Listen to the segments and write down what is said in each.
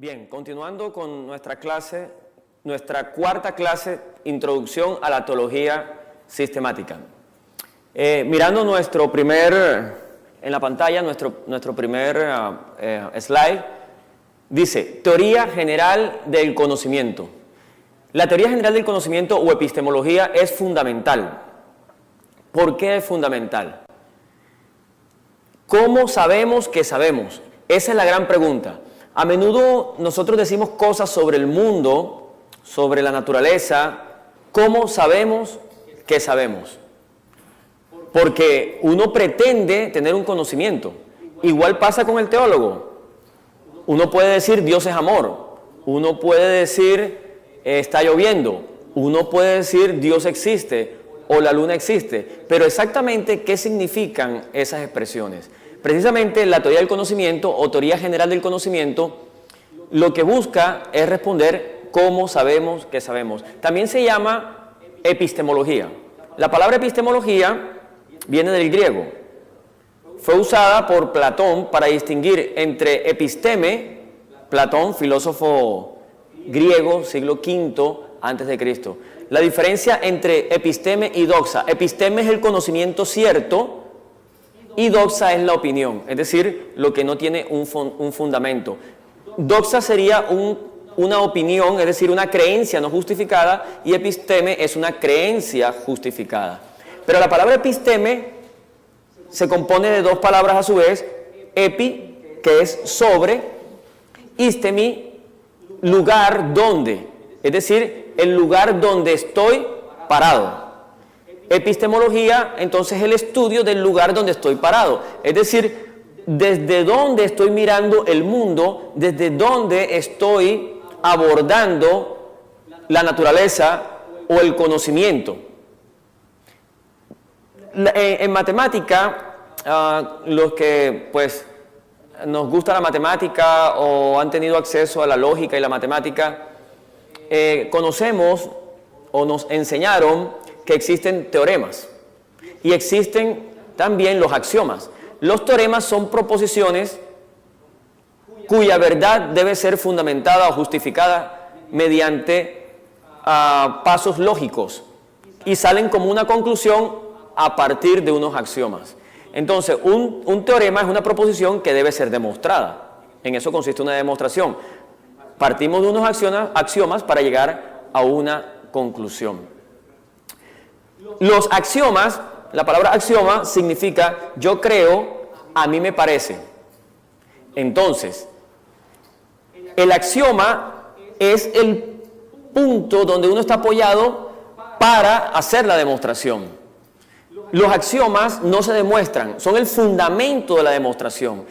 Bien, continuando con nuestra clase, nuestra cuarta clase, Introducción a la Teología Sistemática. Mirando en la pantalla, nuestro primer slide, dice, Teoría General del Conocimiento. La teoría general del conocimiento o epistemología es fundamental. ¿Por qué es fundamental? ¿Cómo sabemos que sabemos? Esa es la gran pregunta. A menudo nosotros decimos cosas sobre el mundo, sobre la naturaleza. ¿Cómo sabemos que sabemos? Porque uno pretende tener un conocimiento. Igual pasa con el teólogo. Uno puede decir Dios es amor. Uno puede decir está lloviendo. Uno puede decir Dios existe o la luna existe. Pero exactamente ¿qué significan esas expresiones? Precisamente la teoría del conocimiento o teoría general del conocimiento lo que busca es responder cómo sabemos que sabemos. También se llama epistemología. La palabra epistemología viene del griego. Fue usada por Platón para distinguir entre episteme, Platón, filósofo griego, siglo V a.C. La diferencia entre episteme y doxa. Episteme es el conocimiento cierto y doxa es la opinión, es decir, lo que no tiene un fundamento. Doxa sería una opinión, es decir, una creencia no justificada, y episteme es una creencia justificada. Pero la palabra episteme se compone de dos palabras a su vez, epi, que es sobre, istemi, lugar donde, es decir, el lugar donde estoy parado. Epistemología, entonces, es el estudio del lugar donde estoy parado, es decir, desde dónde estoy mirando el mundo, desde dónde estoy abordando la naturaleza o el conocimiento. En matemática, los que pues nos gusta la matemática o han tenido acceso a la lógica y la matemática, conocemos o nos enseñaron que existen teoremas y existen también los axiomas. Los teoremas son proposiciones cuya verdad debe ser fundamentada o justificada mediante pasos lógicos y salen como una conclusión a partir de unos axiomas. Entonces, un teorema es una proposición que debe ser demostrada. En eso consiste una demostración. Partimos de unos axiomas para llegar a una conclusión. Los axiomas, la palabra axioma significa yo creo, a mí me parece. Entonces, el axioma es el punto donde uno está apoyado para hacer la demostración. Los axiomas no se demuestran, son el fundamento de la demostración.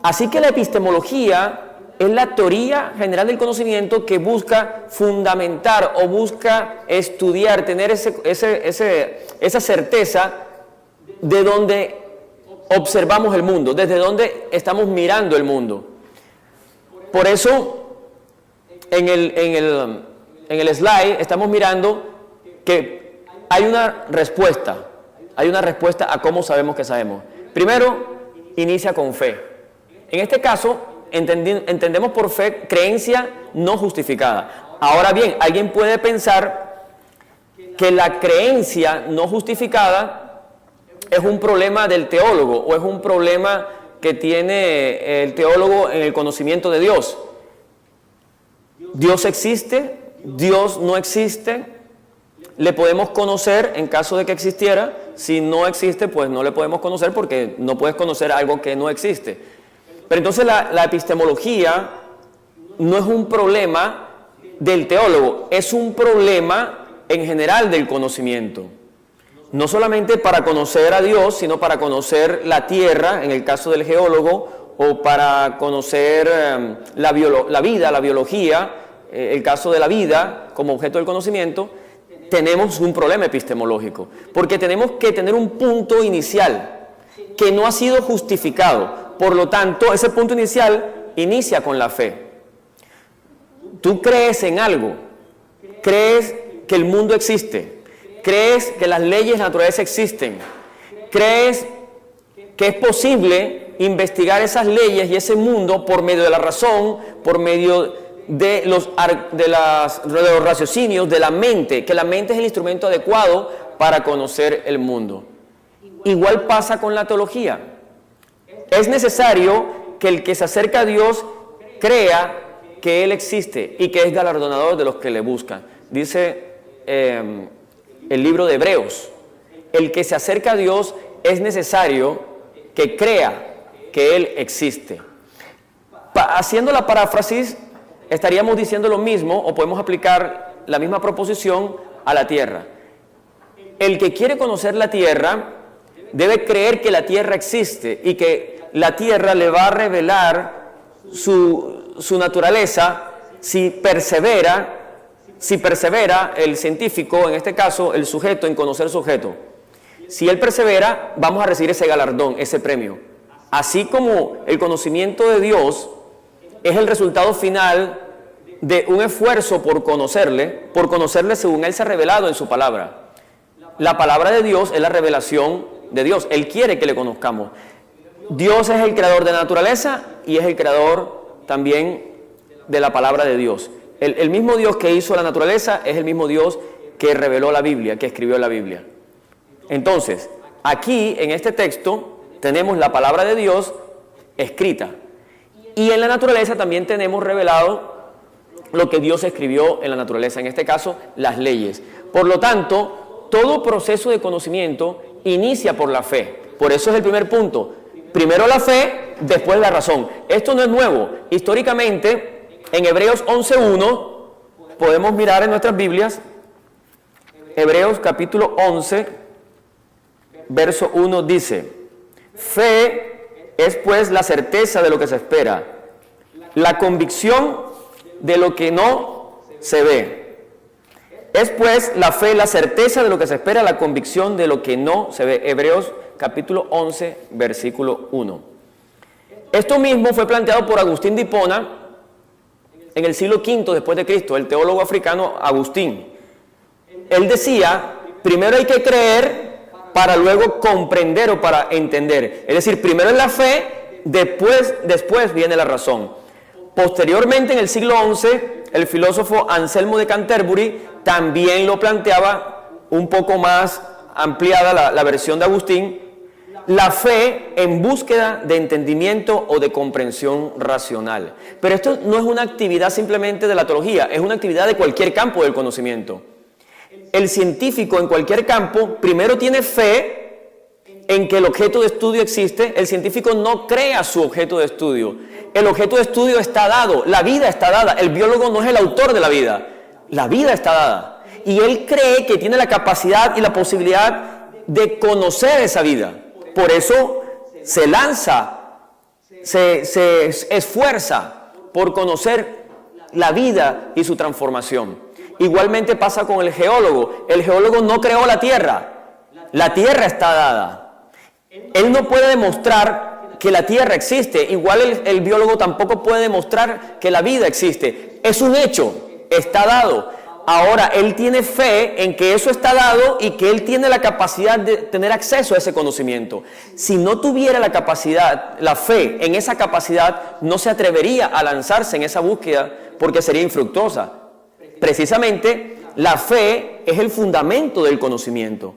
Así que la epistemología es la teoría general del conocimiento que busca fundamentar o busca estudiar, tener esa certeza de donde observamos el mundo, desde donde estamos mirando el mundo. Por eso, en el slide estamos mirando que hay una respuesta a cómo sabemos que sabemos. Primero, inicia con fe. En este caso, entendemos por fe creencia no justificada. Ahora bien, alguien puede pensar que la creencia no justificada es un problema del teólogo o es un problema que tiene el teólogo en el conocimiento de Dios. ¿Dios existe? ¿Dios no existe? ¿Le podemos conocer en caso de que existiera? Si no existe, pues no le podemos conocer porque no puedes conocer algo que no existe. Pero entonces la epistemología no es un problema del teólogo, es un problema en general del conocimiento. No solamente para conocer a Dios, sino para conocer la tierra, en el caso del geólogo, o para conocer la vida, la biología, el caso de la vida como objeto del conocimiento. Tenemos un problema epistemológico, porque tenemos que tener un punto inicial que no ha sido justificado. Por lo tanto, ese punto inicial inicia con la fe. Tú crees en algo, crees que el mundo existe, crees que las leyes naturales existen, crees que es posible investigar esas leyes y ese mundo por medio de la razón, por medio de los raciocinios, de la mente, que la mente es el instrumento adecuado para conocer el mundo. Igual pasa con la teología. Es necesario que el que se acerca a Dios crea que Él existe y que es galardonador de los que le buscan. Dice el libro de Hebreos, el que se acerca a Dios es necesario que crea que Él existe. Haciendo la paráfrasis, estaríamos diciendo lo mismo, o podemos aplicar la misma proposición a la tierra. El que quiere conocer la tierra debe creer que la tierra existe y que la tierra le va a revelar su naturaleza si persevera el científico, en este caso el sujeto, en conocer su objeto. Si él persevera, vamos a recibir ese galardón, ese premio. Así como el conocimiento de Dios es el resultado final de un esfuerzo por conocerle según Él se ha revelado en su palabra. La palabra de Dios es la revelación de Dios. Él quiere que le conozcamos. Dios es el creador de la naturaleza y es el creador también de la palabra de Dios. El mismo Dios que hizo la naturaleza es el mismo Dios que reveló la Biblia, que escribió la Biblia. Entonces, aquí en este texto tenemos la palabra de Dios escrita. Y en la naturaleza también tenemos revelado lo que Dios escribió en la naturaleza, en este caso, las leyes. Por lo tanto, todo proceso de conocimiento inicia por la fe. Por eso es el primer punto. Primero la fe, después la razón. Esto no es nuevo. Históricamente, en Hebreos 11:1, podemos mirar en nuestras Biblias, Hebreos capítulo 11, verso 1 dice: fe es pues la certeza de lo que se espera, la convicción de lo que no se ve. Es pues la fe la certeza de lo que se espera, la convicción de lo que no se ve. Hebreos capítulo 11, versículo 1. Esto mismo fue planteado por Agustín de Hipona en el siglo V después de Cristo, el teólogo africano Agustín. Él decía, primero hay que creer para luego comprender o para entender. Es decir, primero es la fe, después viene la razón. Posteriormente, en el siglo XI, el filósofo Anselmo de Canterbury también lo planteaba un poco más ampliada la versión de Agustín, la fe en búsqueda de entendimiento o de comprensión racional. Pero esto no es una actividad simplemente de la teología, es una actividad de cualquier campo del conocimiento. El científico en cualquier campo primero tiene fe en que el objeto de estudio existe. El científico no crea su objeto de estudio. El objeto de estudio está dado, la vida está dada. El biólogo no es el autor de la vida está dada. Y él cree que tiene la capacidad y la posibilidad de conocer esa vida. Por eso se lanza, se esfuerza por conocer la vida y su transformación. Igualmente pasa con el geólogo. El geólogo no creó la tierra está dada. Él no puede demostrar que la tierra existe. Igual el biólogo tampoco puede demostrar que la vida existe. Es un hecho, está dado. Ahora, él tiene fe en que eso está dado y que él tiene la capacidad de tener acceso a ese conocimiento. Si no tuviera la capacidad, la fe en esa capacidad, no se atrevería a lanzarse en esa búsqueda porque sería infructuosa. Precisamente, la fe es el fundamento del conocimiento.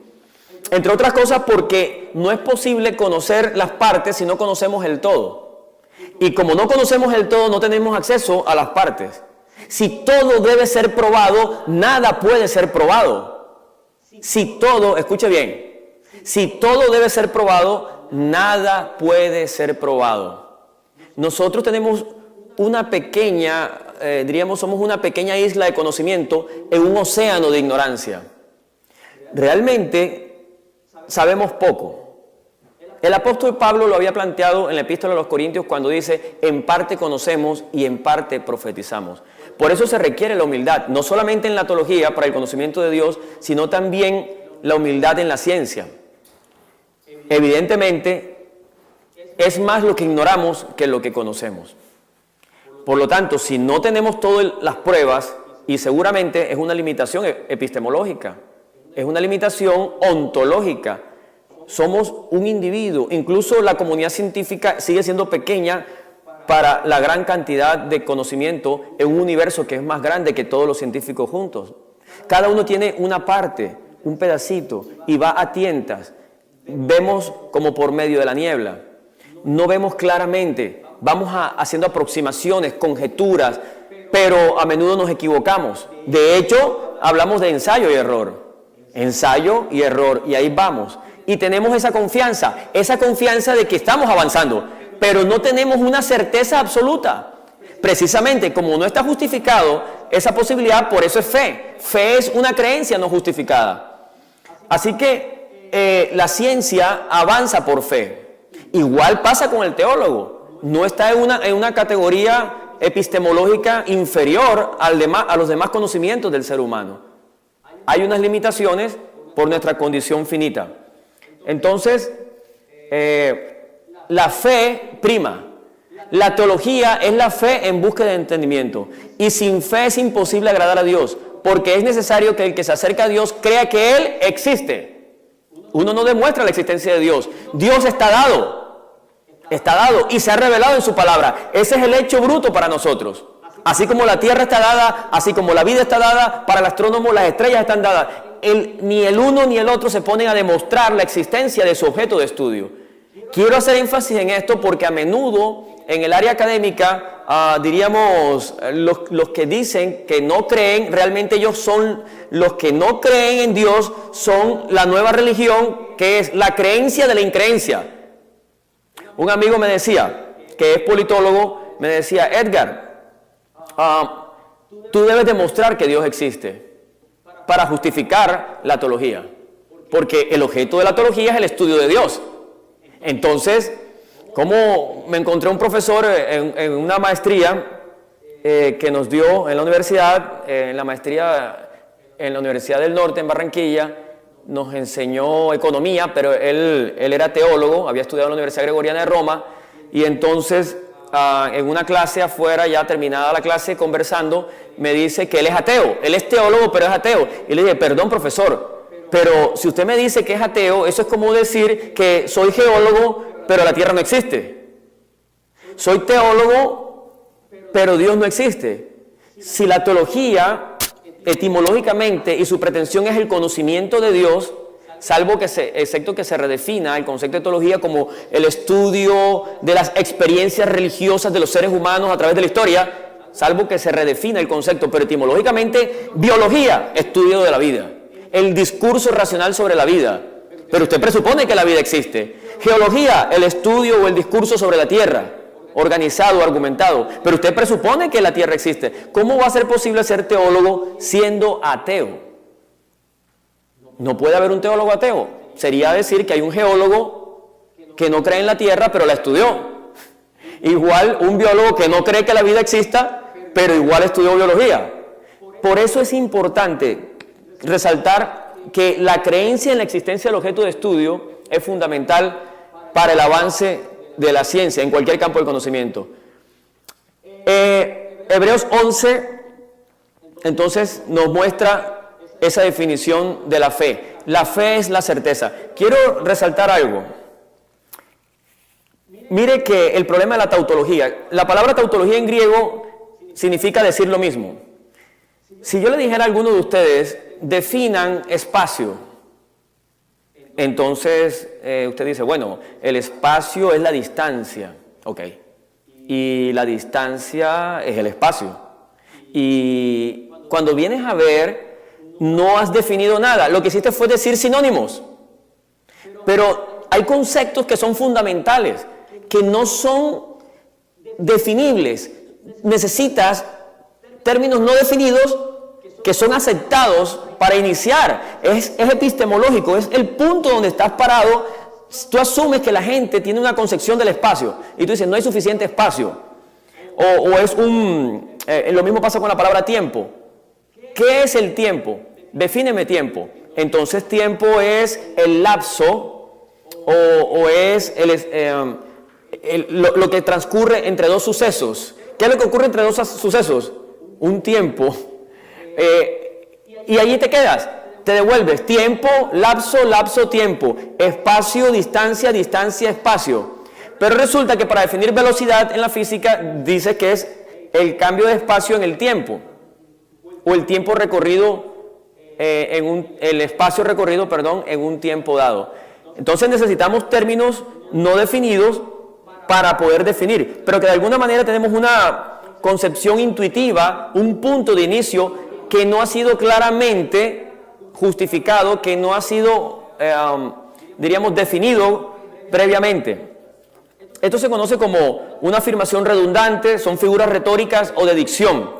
Entre otras cosas porque no es posible conocer las partes si no conocemos el todo. Y como no conocemos el todo, no tenemos acceso a las partes. Si todo debe ser probado, nada puede ser probado. Si todo, escuche bien, si todo debe ser probado, nada puede ser probado. Nosotros tenemos una pequeña, somos una pequeña isla de conocimiento en un océano de ignorancia. Realmente sabemos poco. El apóstol Pablo lo había planteado en la epístola a los Corintios cuando dice, en parte conocemos y en parte profetizamos. Por eso se requiere la humildad, no solamente en la teología para el conocimiento de Dios, sino también la humildad en la ciencia. Evidentemente, es más lo que ignoramos que lo que conocemos. Por lo tanto, si no tenemos todas las pruebas, y seguramente es una limitación epistemológica, es una limitación ontológica, somos un individuo. Incluso la comunidad científica sigue siendo pequeña para la gran cantidad de conocimiento en un universo que es más grande que todos los científicos juntos. Cada uno tiene una parte, un pedacito, y va a tientas. Vemos como por medio de la niebla. No vemos claramente. Vamos haciendo aproximaciones, conjeturas, pero a menudo nos equivocamos. De hecho, hablamos de ensayo y error. Ensayo y error, y ahí vamos. Y tenemos esa confianza de que estamos avanzando, pero no tenemos una certeza absoluta. Precisamente como no está justificado esa posibilidad, por eso es fe. Fe es una creencia no justificada. Así que la ciencia avanza por fe. Igual pasa con el teólogo. No está en una categoría epistemológica inferior a los demás conocimientos del ser humano. Hay unas limitaciones por nuestra condición finita. Entonces, la fe prima. La teología es la fe en búsqueda de entendimiento. Y sin fe es imposible agradar a Dios, porque es necesario que el que se acerca a Dios crea que Él existe. Uno no demuestra la existencia de Dios. Dios está dado y se ha revelado en su palabra. Ese es el hecho bruto para nosotros. Así como la tierra está dada, así como la vida está dada, para el astrónomo las estrellas están dadas. Ni el uno ni el otro se ponen a demostrar la existencia de su objeto de estudio. Quiero hacer énfasis en esto porque a menudo en el área académica, diríamos, los que dicen que no creen, realmente ellos son los que no creen en Dios, son la nueva religión, que es la creencia de la increencia. Un amigo me decía, que es politólogo, me decía, Edgar, tú debes demostrar que Dios existe para justificar la teología, porque el objeto de la teología es el estudio de Dios. Entonces, como me encontré un profesor en una maestría que nos dio en la universidad, en la maestría en la Universidad del Norte, en Barranquilla, nos enseñó economía, pero él era teólogo, había estudiado en la Universidad Gregoriana de Roma, y entonces en una clase afuera, ya terminada la clase, conversando, me dice que él es ateo. Él es teólogo, pero es ateo. Y le dije, perdón, profesor, pero si usted me dice que es ateo, eso es como decir que soy geólogo, pero la tierra no existe. Soy teólogo, pero Dios no existe. Si la teología, etimológicamente, y su pretensión es el conocimiento de Dios, excepto que se redefina el concepto de teología como el estudio de las experiencias religiosas de los seres humanos a través de la historia, salvo que se redefina el concepto, pero etimológicamente, biología, estudio de la vida, el discurso racional sobre la vida, pero usted presupone que la vida existe. Geología, el estudio o el discurso sobre la tierra, organizado, argumentado, pero usted presupone que la tierra existe. ¿Cómo va a ser posible ser teólogo siendo ateo? No puede haber un teólogo ateo. Sería decir que hay un geólogo que no cree en la tierra, pero la estudió. Igual un biólogo que no cree que la vida exista, pero igual estudió biología. Por eso es importante resaltar que la creencia en la existencia del objeto de estudio es fundamental para el avance de la ciencia en cualquier campo del conocimiento. Hebreos 11, entonces, nos muestra esa definición de la fe. La fe es la certeza. Quiero resaltar algo. Mire que el problema de la tautología, la palabra tautología en griego significa decir lo mismo. Si yo le dijera a alguno de ustedes, definan espacio, entonces usted dice, bueno, el espacio es la distancia, ok, y la distancia es el espacio. Y cuando vienes a ver, no has definido nada, lo que hiciste fue decir sinónimos. Pero hay conceptos que son fundamentales, que no son definibles. Necesitas términos no definidos que son aceptados para iniciar. Es epistemológico, es el punto donde estás parado. Tú asumes que la gente tiene una concepción del espacio y tú dices, no hay suficiente espacio. O es lo mismo pasa con la palabra tiempo. ¿Qué es el tiempo? Defíneme tiempo. Entonces tiempo es el lapso o es lo que transcurre entre dos sucesos. ¿Qué es lo que ocurre entre dos sucesos? Un tiempo. Y allí te quedas. te devuelves tiempo, lapso, lapso, tiempo, espacio, distancia, distancia, espacio. Pero resulta que para definir velocidad en la física dice que es el cambio de espacio en el tiempo, o el tiempo recorrido, el espacio recorrido, en un tiempo dado. Entonces necesitamos términos no definidos para poder definir, pero que de alguna manera tenemos una concepción intuitiva, un punto de inicio que no ha sido claramente justificado, que no ha sido, definido previamente. Esto se conoce como una afirmación redundante, son figuras retóricas o de dicción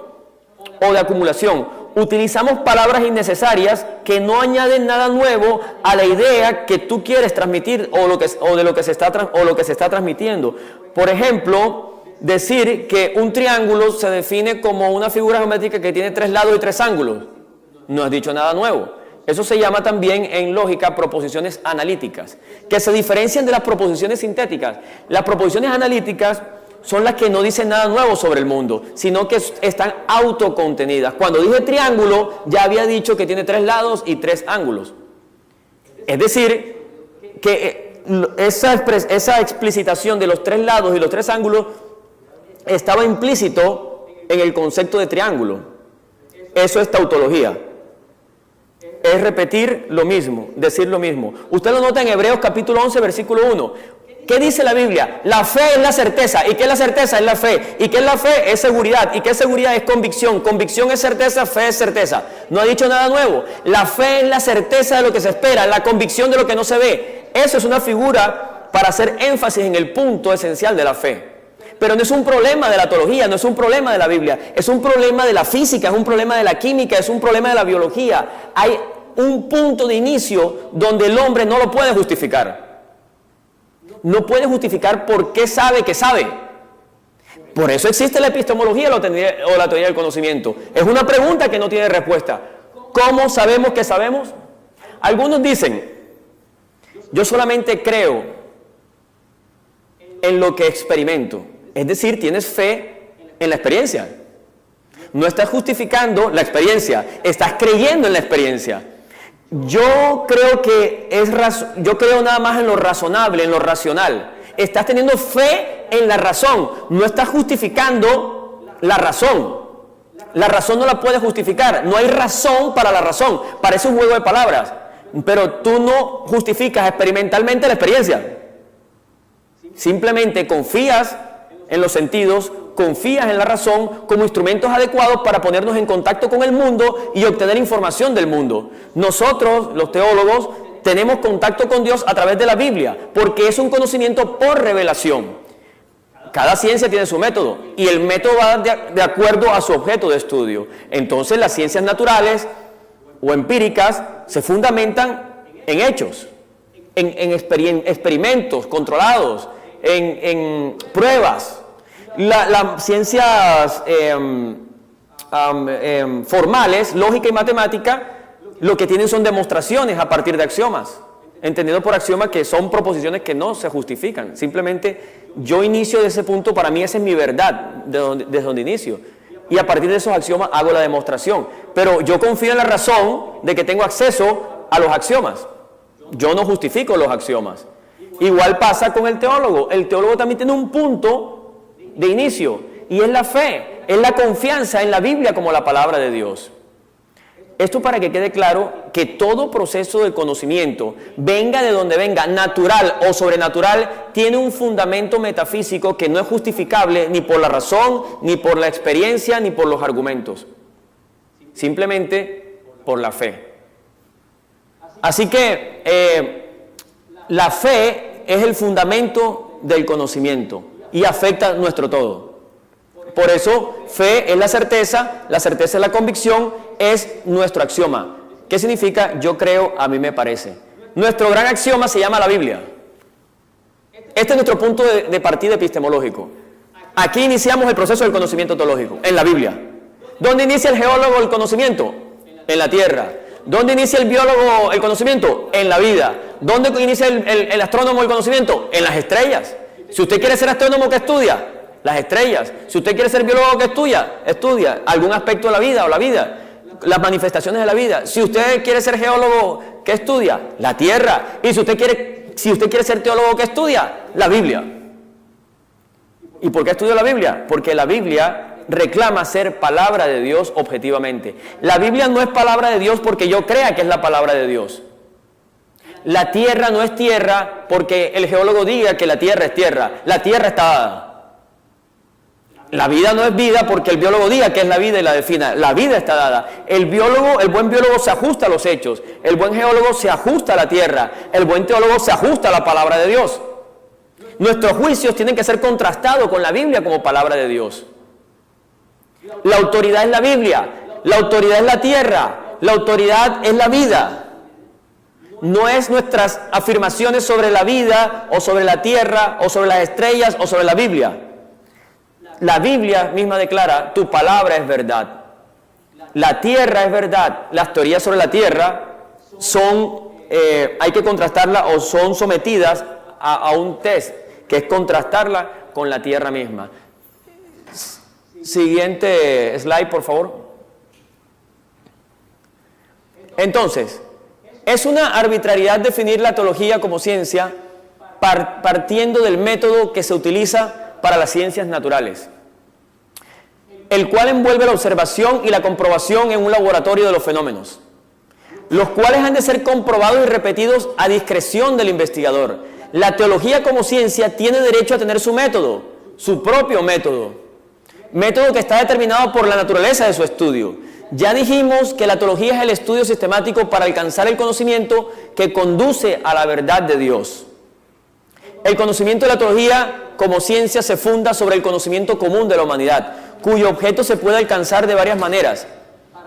o de acumulación. Utilizamos palabras innecesarias que no añaden nada nuevo a la idea que tú quieres transmitir o lo que se está transmitiendo. Por ejemplo, decir que un triángulo se define como una figura geométrica que tiene 3 lados y 3 ángulos. No has dicho nada nuevo. Eso se llama también en lógica proposiciones analíticas, que se diferencian de las proposiciones sintéticas. Las proposiciones analíticas son las que no dicen nada nuevo sobre el mundo, sino que están autocontenidas. Cuando dije triángulo, ya había dicho que tiene 3 lados y 3 ángulos. Es decir, que esa explicitación de los 3 lados y los 3 ángulos estaba implícito en el concepto de triángulo. Eso es tautología. Es repetir lo mismo, decir lo mismo. Usted lo nota en Hebreos capítulo 11, versículo 1. ¿Qué dice la Biblia? La fe es la certeza. ¿Y qué es la certeza? Es la fe. ¿Y qué es la fe? Es seguridad. ¿Y qué es seguridad? Es convicción. Convicción es certeza, fe es certeza. No ha dicho nada nuevo. La fe es la certeza de lo que se espera, la convicción de lo que no se ve. Eso es una figura para hacer énfasis en el punto esencial de la fe. Pero no es un problema de la teología, no es un problema de la Biblia, es un problema de la física, es un problema de la química, es un problema de la biología. Hay un punto de inicio donde el hombre no lo puede justificar. No puede justificar por qué sabe que sabe. Por eso existe la epistemología o la teoría del conocimiento. Es una pregunta que no tiene respuesta. ¿Cómo sabemos que sabemos? Algunos dicen, yo solamente creo en lo que experimento. Es decir, tienes fe en la experiencia. No estás justificando la experiencia, estás creyendo en la experiencia. Yo creo nada más en lo razonable, en lo racional. Estás teniendo fe en la razón, no estás justificando la razón. La razón no la puedes justificar, no hay razón para la razón, parece un juego de palabras, pero tú no justificas experimentalmente la experiencia. Simplemente confías en los sentidos, confías en la razón como instrumentos adecuados para ponernos en contacto con el mundo y obtener información del mundo. Nosotros, los teólogos, tenemos contacto con Dios a través de la Biblia, porque es un conocimiento por revelación. Cada ciencia tiene su método, y el método va de acuerdo a su objeto de estudio. Entonces, las ciencias naturales o empíricas se fundamentan en hechos, en experimentos controlados, en pruebas. Las ciencias formales, lógica y matemática, lo que tienen son demostraciones a partir de axiomas, entendido por axiomas que son proposiciones que no se justifican. Simplemente yo inicio de ese punto, para mí esa es mi verdad, desde donde inicio. Y a partir de esos axiomas hago la demostración. Pero yo confío en la razón de que tengo acceso a los axiomas. Yo no justifico los axiomas. Igual pasa con el teólogo. El teólogo también tiene un punto de inicio, y es la fe, es la confianza en la Biblia como la palabra de Dios. Esto para que quede claro que todo proceso de conocimiento, venga de donde venga, natural o sobrenatural, tiene un fundamento metafísico que no es justificable ni por la razón, ni por la experiencia, ni por los argumentos. Simplemente por la fe. Así que la fe es el fundamento del conocimiento y afecta nuestro todo. Por eso, fe es la certeza es la convicción, es nuestro axioma. ¿Qué significa? Yo creo, a mí me parece. Nuestro gran axioma se llama la Biblia. Este es nuestro punto de partida epistemológico. Aquí iniciamos el proceso del conocimiento teológico, en la Biblia. ¿Dónde inicia el geólogo el conocimiento? En la tierra. ¿Dónde inicia el biólogo el conocimiento? En la vida. ¿Dónde inicia el astrónomo el conocimiento? En las estrellas. Si usted quiere ser astrónomo, ¿qué estudia? Las estrellas. Si usted quiere ser biólogo, ¿qué estudia? Estudia algún aspecto de la vida o la vida. las manifestaciones de la vida. Si usted quiere ser geólogo, ¿qué estudia? La tierra. Y si usted quiere ser teólogo, ¿qué estudia? La Biblia. ¿Y por qué estudia la Biblia? Porque la Biblia reclama ser palabra de Dios objetivamente. La Biblia no es palabra de Dios porque yo crea que es la palabra de Dios. La tierra no es tierra porque el geólogo diga que la tierra es tierra. La tierra está dada. La vida no es vida porque el biólogo diga que es la vida y la defina. La vida está dada. El buen biólogo se ajusta a los hechos. El buen geólogo se ajusta a la tierra. El buen teólogo se ajusta a la palabra de Dios. Nuestros juicios tienen que ser contrastados con la Biblia como palabra de Dios. La autoridad es la Biblia. La autoridad es la tierra. La autoridad es la vida. No es nuestras afirmaciones sobre la vida o sobre la tierra o sobre las estrellas o sobre la Biblia. La Biblia misma declara, tu palabra es verdad. La tierra es verdad. Las teorías sobre la tierra hay que contrastarla o son sometidas a un test, que es contrastarla con la tierra misma. Siguiente slide, por favor. Entonces, es una arbitrariedad definir la teología como ciencia partiendo del método que se utiliza para las ciencias naturales, el cual envuelve la observación y la comprobación en un laboratorio de los fenómenos, los cuales han de ser comprobados y repetidos a discreción del investigador. La teología como ciencia tiene derecho a tener su método, su propio método que está determinado por la naturaleza de su estudio. Ya dijimos que la teología es el estudio sistemático para alcanzar el conocimiento que conduce a la verdad de Dios. El conocimiento de la teología como ciencia se funda sobre el conocimiento común de la humanidad, cuyo objeto se puede alcanzar de varias maneras,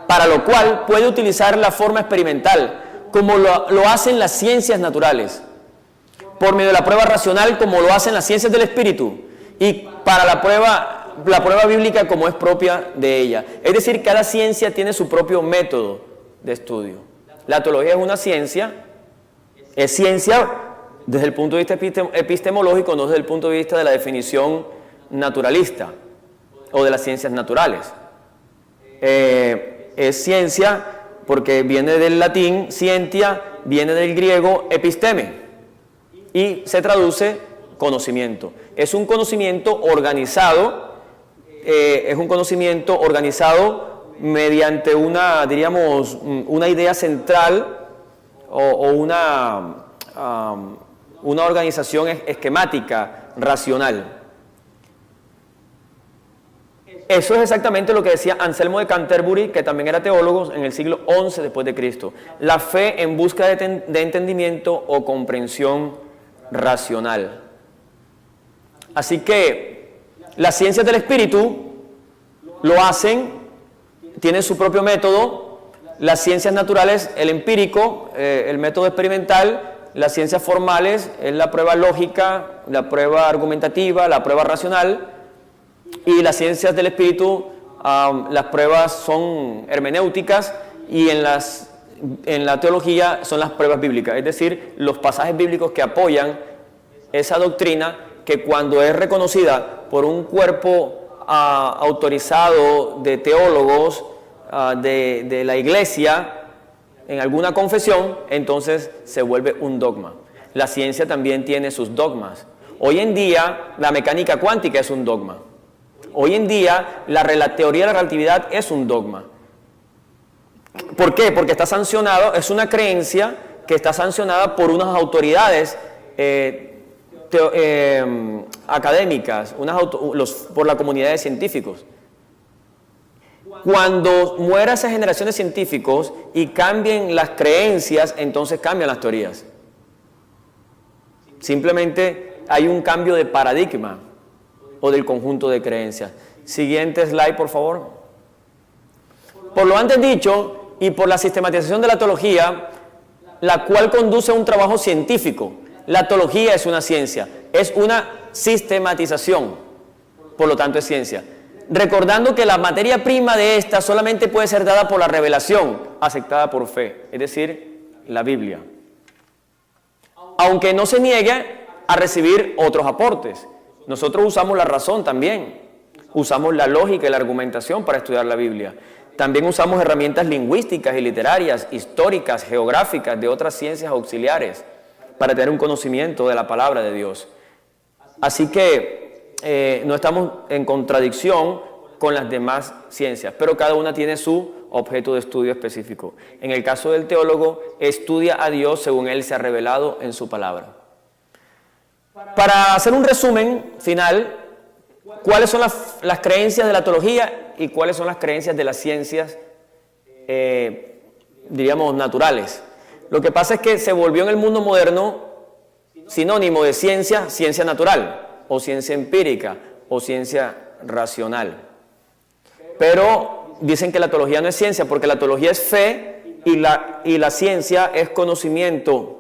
para lo cual puede utilizar la forma experimental, como lo hacen las ciencias naturales, por medio de la prueba racional, como lo hacen las ciencias del espíritu, y para la prueba bíblica como es propia de ella. Es decir, cada ciencia tiene su propio método de estudio. La teología es una ciencia, es ciencia desde el punto de vista epistemológico, no desde el punto de vista de la definición naturalista o de las ciencias naturales. Es ciencia porque viene del latín scientia, viene del griego episteme y se traduce conocimiento. Es un conocimiento organizado, mediante una idea central o una organización esquemática, racional. Eso es exactamente lo que decía Anselmo de Canterbury, que también era teólogo en el siglo XI después de Cristo. La fe en busca de entendimiento o comprensión racional. Así que las ciencias del espíritu lo hacen, tienen su propio método. Las ciencias naturales, el empírico, el método experimental. Las ciencias formales es la prueba lógica, la prueba argumentativa, la prueba racional. Y las ciencias del espíritu, las pruebas son hermenéuticas y en la teología son las pruebas bíblicas, es decir, los pasajes bíblicos que apoyan esa doctrina que cuando es reconocida por un cuerpo autorizado de teólogos de la iglesia en alguna confesión, entonces se vuelve un dogma. La ciencia también tiene sus dogmas. Hoy en día la mecánica cuántica es un dogma. Hoy en día la teoría de la relatividad es un dogma. ¿Por qué? Porque está sancionado, es una creencia que está sancionada por unas autoridades académicas, por la comunidad de científicos. Cuando muera esa generación de científicos y cambien las creencias, entonces cambian las teorías. Simplemente hay un cambio de paradigma o del conjunto de creencias. Siguiente slide, por favor. Por lo antes dicho y por la sistematización de la teología, la cual conduce a un trabajo científico. La teología es una ciencia, es una sistematización, por lo tanto es ciencia. Recordando que la materia prima de esta solamente puede ser dada por la revelación, aceptada por fe, es decir, la Biblia. Aunque no se niegue a recibir otros aportes. Nosotros usamos la razón también, usamos la lógica y la argumentación para estudiar la Biblia. También usamos herramientas lingüísticas y literarias, históricas, geográficas, de otras ciencias auxiliares, para tener un conocimiento de la palabra de Dios. Así que no estamos en contradicción con las demás ciencias, pero cada una tiene su objeto de estudio específico. En el caso del teólogo, estudia a Dios según Él se ha revelado en su palabra. Para hacer un resumen final, ¿cuáles son las creencias de la teología y cuáles son las creencias de las ciencias, diríamos, naturales? Lo que pasa es que se volvió en el mundo moderno sinónimo de ciencia, ciencia natural, o ciencia empírica, o ciencia racional. Pero dicen que la teología no es ciencia, porque la teología es fe y la ciencia es conocimiento.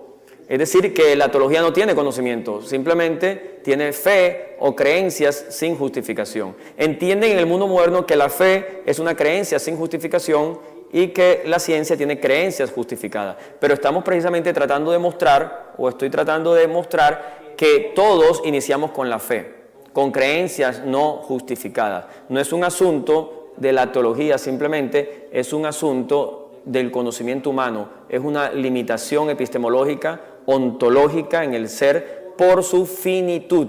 Es decir, que la teología no tiene conocimiento, simplemente tiene fe o creencias sin justificación. Entienden en el mundo moderno que la fe es una creencia sin justificación y que la ciencia tiene creencias justificadas. Pero estamos precisamente tratando de mostrar, o estoy tratando de mostrar, que todos iniciamos con la fe, con creencias no justificadas. No es un asunto de la teología, simplemente es un asunto del conocimiento humano, es una limitación epistemológica, ontológica en el ser por su finitud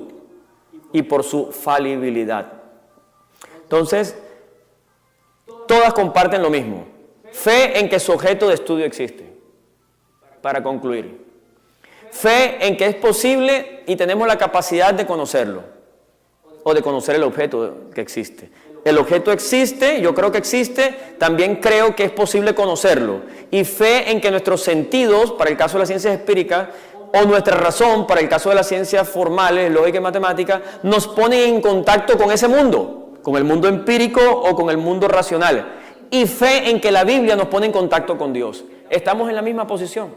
y por su falibilidad. Entonces, todas comparten lo mismo: fe en que su objeto de estudio existe. Para concluir, fe en que es posible y tenemos la capacidad de conocerlo, o de conocer el objeto que existe. El objeto existe, yo creo que existe, también creo que es posible conocerlo. Y fe en que nuestros sentidos, para el caso de las ciencias empíricas, o nuestra razón, para el caso de las ciencias formales, lógica y matemática, nos ponen en contacto con ese mundo, con el mundo empírico o con el mundo racional. Y fe en que la Biblia nos pone en contacto con Dios. Estamos en la misma posición.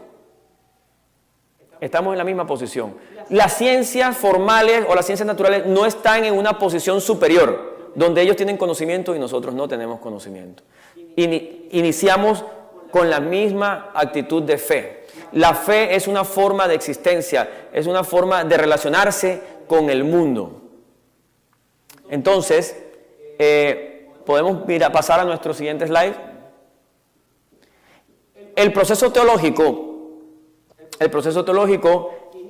Estamos en la misma posición. Las ciencias formales o las ciencias naturales no están en una posición superior, donde ellos tienen conocimiento y nosotros no tenemos conocimiento. Iniciamos con la misma actitud de fe. La fe es una forma de existencia, es una forma de relacionarse con el mundo. Entonces, podemos pasar a nuestro siguiente slide. El proceso teológico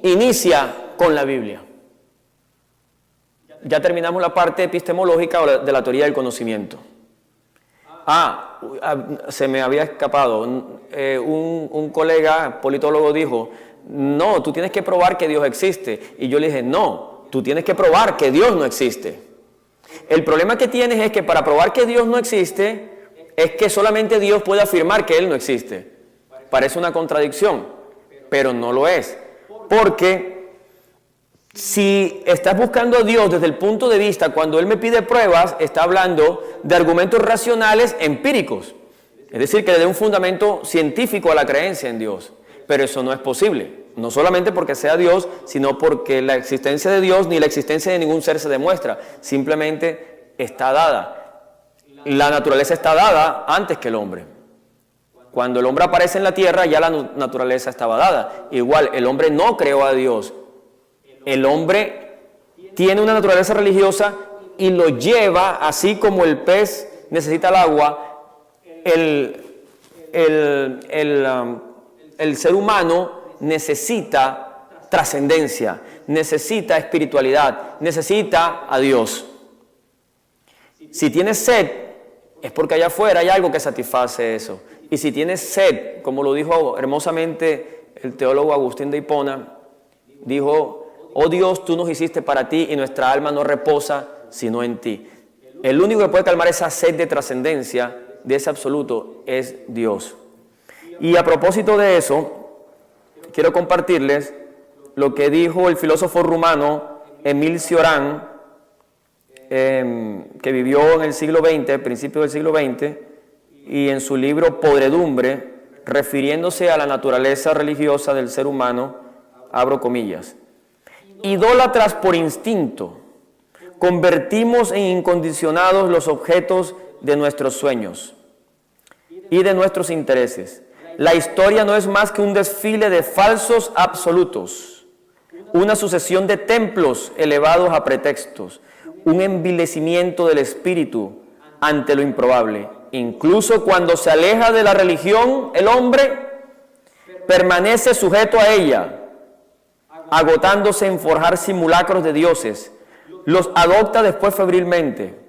inicia con la Biblia. Ya terminamos la parte epistemológica o de la teoría del conocimiento. Se me había escapado. Un colega politólogo dijo, no, tú tienes que probar que Dios existe. Y yo le dije, no, tú tienes que probar que Dios no existe. El problema que tienes es que para probar que Dios no existe, es que solamente Dios puede afirmar que Él no existe. Parece una contradicción, pero no lo es. Porque si estás buscando a Dios desde el punto de vista, cuando Él me pide pruebas, está hablando de argumentos racionales empíricos. Es decir, que le dé un fundamento científico a la creencia en Dios. Pero eso no es posible. No solamente porque sea Dios, sino porque la existencia de Dios ni la existencia de ningún ser se demuestra. Simplemente está dada. La naturaleza está dada antes que el hombre. Cuando el hombre aparece en la tierra, ya la naturaleza estaba dada. Igual, el hombre no creó a Dios. El hombre tiene una naturaleza religiosa y lo lleva, así como el pez necesita el agua, el ser humano necesita trascendencia, necesita espiritualidad, necesita a Dios. Si tienes sed, es porque allá afuera hay algo que satisface eso. Y si tienes sed, como lo dijo hermosamente el teólogo Agustín de Hipona, dijo: oh Dios, tú nos hiciste para ti y nuestra alma no reposa sino en ti. El único que puede calmar esa sed de trascendencia, de ese absoluto, es Dios. Y a propósito de eso, quiero compartirles lo que dijo el filósofo rumano Émile Cioran, que vivió en el siglo XX, principio del siglo XX, y en su libro Podredumbre, refiriéndose a la naturaleza religiosa del ser humano, abro comillas: idólatras por instinto, convertimos en incondicionados los objetos de nuestros sueños y de nuestros intereses. La historia no es más que un desfile de falsos absolutos, una sucesión de templos elevados a pretextos, un envilecimiento del espíritu ante lo improbable. Incluso cuando se aleja de la religión, el hombre permanece sujeto a ella, agotándose en forjar simulacros de dioses. Los adopta después febrilmente.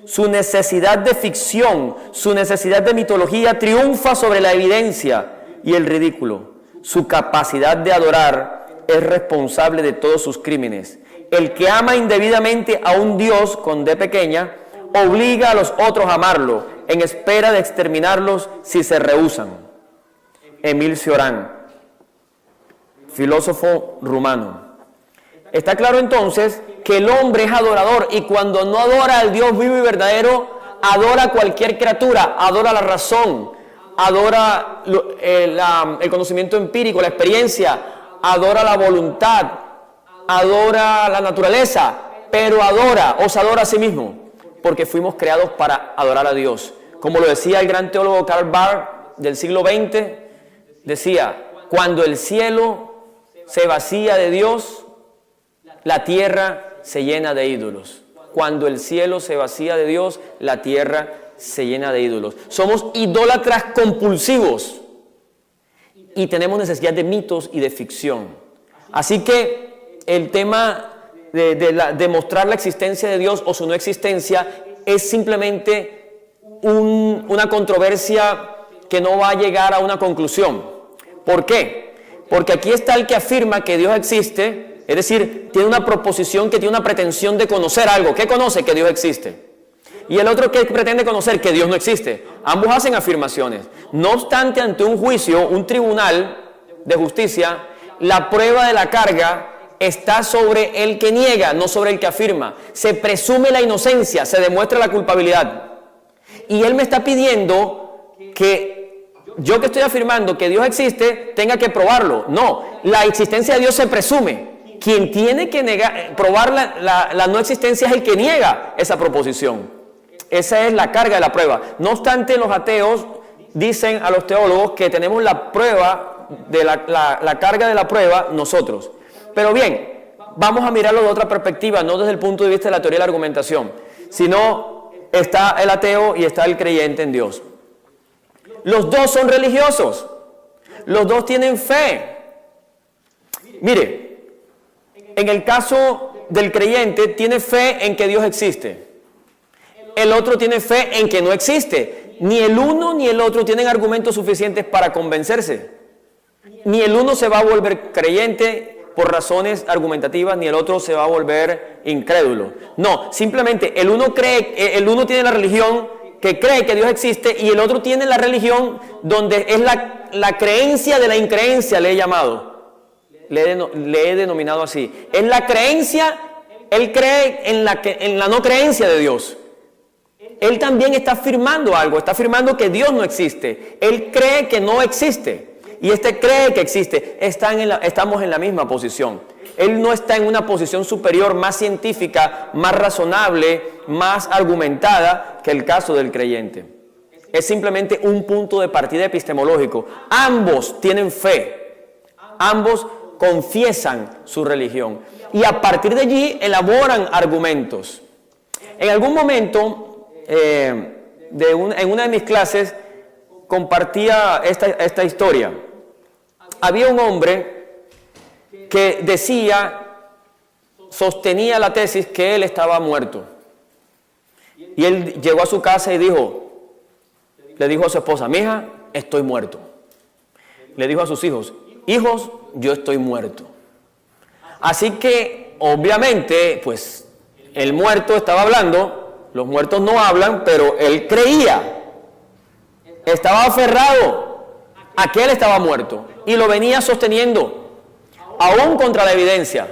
Su necesidad de ficción, su necesidad de mitología triunfa sobre la evidencia y el ridículo. Su capacidad de adorar es responsable de todos sus crímenes. El que ama indebidamente a un Dios con D pequeña, obliga a los otros a amarlo, en espera de exterminarlos si se rehúsan. Émile Cioran, filósofo rumano. Está claro entonces que el hombre es adorador, y cuando no adora al Dios vivo y verdadero, adora a cualquier criatura, adora la razón, adora el conocimiento empírico, la experiencia, adora la voluntad, adora la naturaleza, pero se adora a sí mismo, porque fuimos creados para adorar a Dios. Como lo decía el gran teólogo Karl Barth del siglo XX, decía: cuando el cielo se vacía de Dios, la tierra se llena de ídolos. Cuando el cielo se vacía de Dios, la tierra se llena de ídolos. Somos idólatras compulsivos y tenemos necesidad de mitos y de ficción. Así que el tema de mostrar la existencia de Dios o su no existencia es simplemente una controversia que no va a llegar a una conclusión. ¿Por qué? Porque aquí está el que afirma que Dios existe, es decir, tiene una proposición que tiene una pretensión de conocer algo. ¿Qué conoce? Que Dios existe. Y el otro que pretende conocer que Dios no existe. Ambos hacen afirmaciones. No obstante, ante un juicio, un tribunal de justicia, la prueba de la carga está sobre el que niega, no sobre el que afirma. Se presume la inocencia, se demuestra la culpabilidad. Y él me está pidiendo que yo, que estoy afirmando que Dios existe, tenga que probarlo. No, la existencia de Dios se presume. Quien tiene que probar la no existencia es el que niega esa proposición. Esa es la carga de la prueba. No obstante, los ateos dicen a los teólogos que tenemos la prueba de la carga de la prueba nosotros. Pero bien, vamos a mirarlo de otra perspectiva, no desde el punto de vista de la teoría de la argumentación, sino está el ateo y está el creyente en Dios. Los dos son religiosos, los dos tienen fe. Mire, en el caso del creyente, tiene fe en que Dios existe. El otro tiene fe en que no existe. Ni el uno ni el otro tienen argumentos suficientes para convencerse. Ni el uno se va a volver creyente por razones argumentativas, ni el otro se va a volver incrédulo. No, simplemente el uno tiene la religión que cree que Dios existe, y el otro tiene la religión donde es la creencia de la increencia, le he llamado. Le he denominado así. Es la creencia, él cree en la no creencia de Dios. Él también está afirmando algo, está afirmando que Dios no existe. Él cree que no existe, y este cree que existe. Estamos en la misma posición. Él no está en una posición superior, más científica, más razonable, más argumentada que el caso del creyente. Es simplemente un punto de partida epistemológico. Ambos tienen fe, ambos confiesan su religión, y a partir de allí elaboran argumentos. En algún momento, en una de mis clases, compartía esta historia. Había un hombre que sostenía la tesis que él estaba muerto. Y él llegó a su casa y le dijo a su esposa: mija, estoy muerto. Le dijo a sus hijos: hijos, yo estoy muerto. Así que, obviamente, pues, el muerto estaba hablando. Los muertos no hablan, pero él creía. Estaba aferrado a que él estaba muerto, y lo venía sosteniendo, aún contra la evidencia.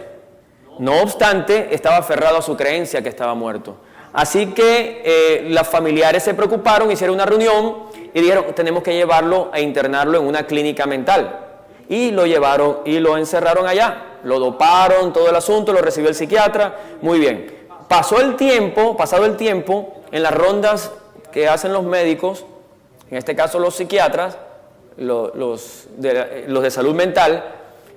No obstante, estaba aferrado a su creencia que estaba muerto. Así que los familiares se preocuparon, hicieron una reunión y dijeron: tenemos que llevarlo e internarlo en una clínica mental. Y lo llevaron y lo encerraron allá. Lo doparon, todo el asunto, lo recibió el psiquiatra. Muy bien. Pasado el tiempo, en las rondas que hacen los médicos, en este caso los psiquiatras, los de salud mental,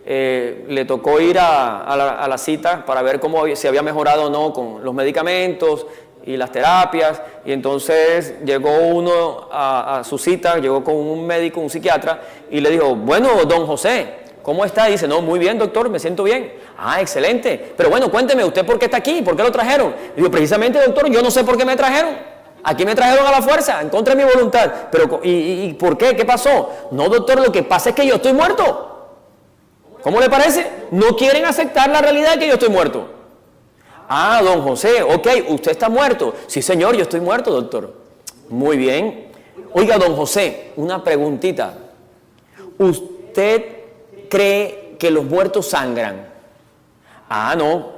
le tocó ir a la cita para ver si había mejorado o no con los medicamentos y las terapias, y entonces llegó uno a su cita, llegó con un médico, un psiquiatra, y le dijo, bueno, don José, ¿cómo está? Y dice, no, muy bien, doctor, me siento bien. Ah, excelente. Pero bueno, cuénteme, ¿usted por qué está aquí? ¿Por qué lo trajeron? Y digo, precisamente, doctor, yo no sé por qué me trajeron. Aquí me trajeron a la fuerza, en contra de mi voluntad. Pero, ¿y por qué? ¿Qué pasó? No, doctor, lo que pasa es que yo estoy muerto. ¿Cómo le parece? No quieren aceptar la realidad de que yo estoy muerto. Ah, don José, ok, usted está muerto. Sí, señor, yo estoy muerto, doctor. Muy bien. Oiga, don José, una preguntita. ¿Usted cree que los muertos sangran? Ah, no.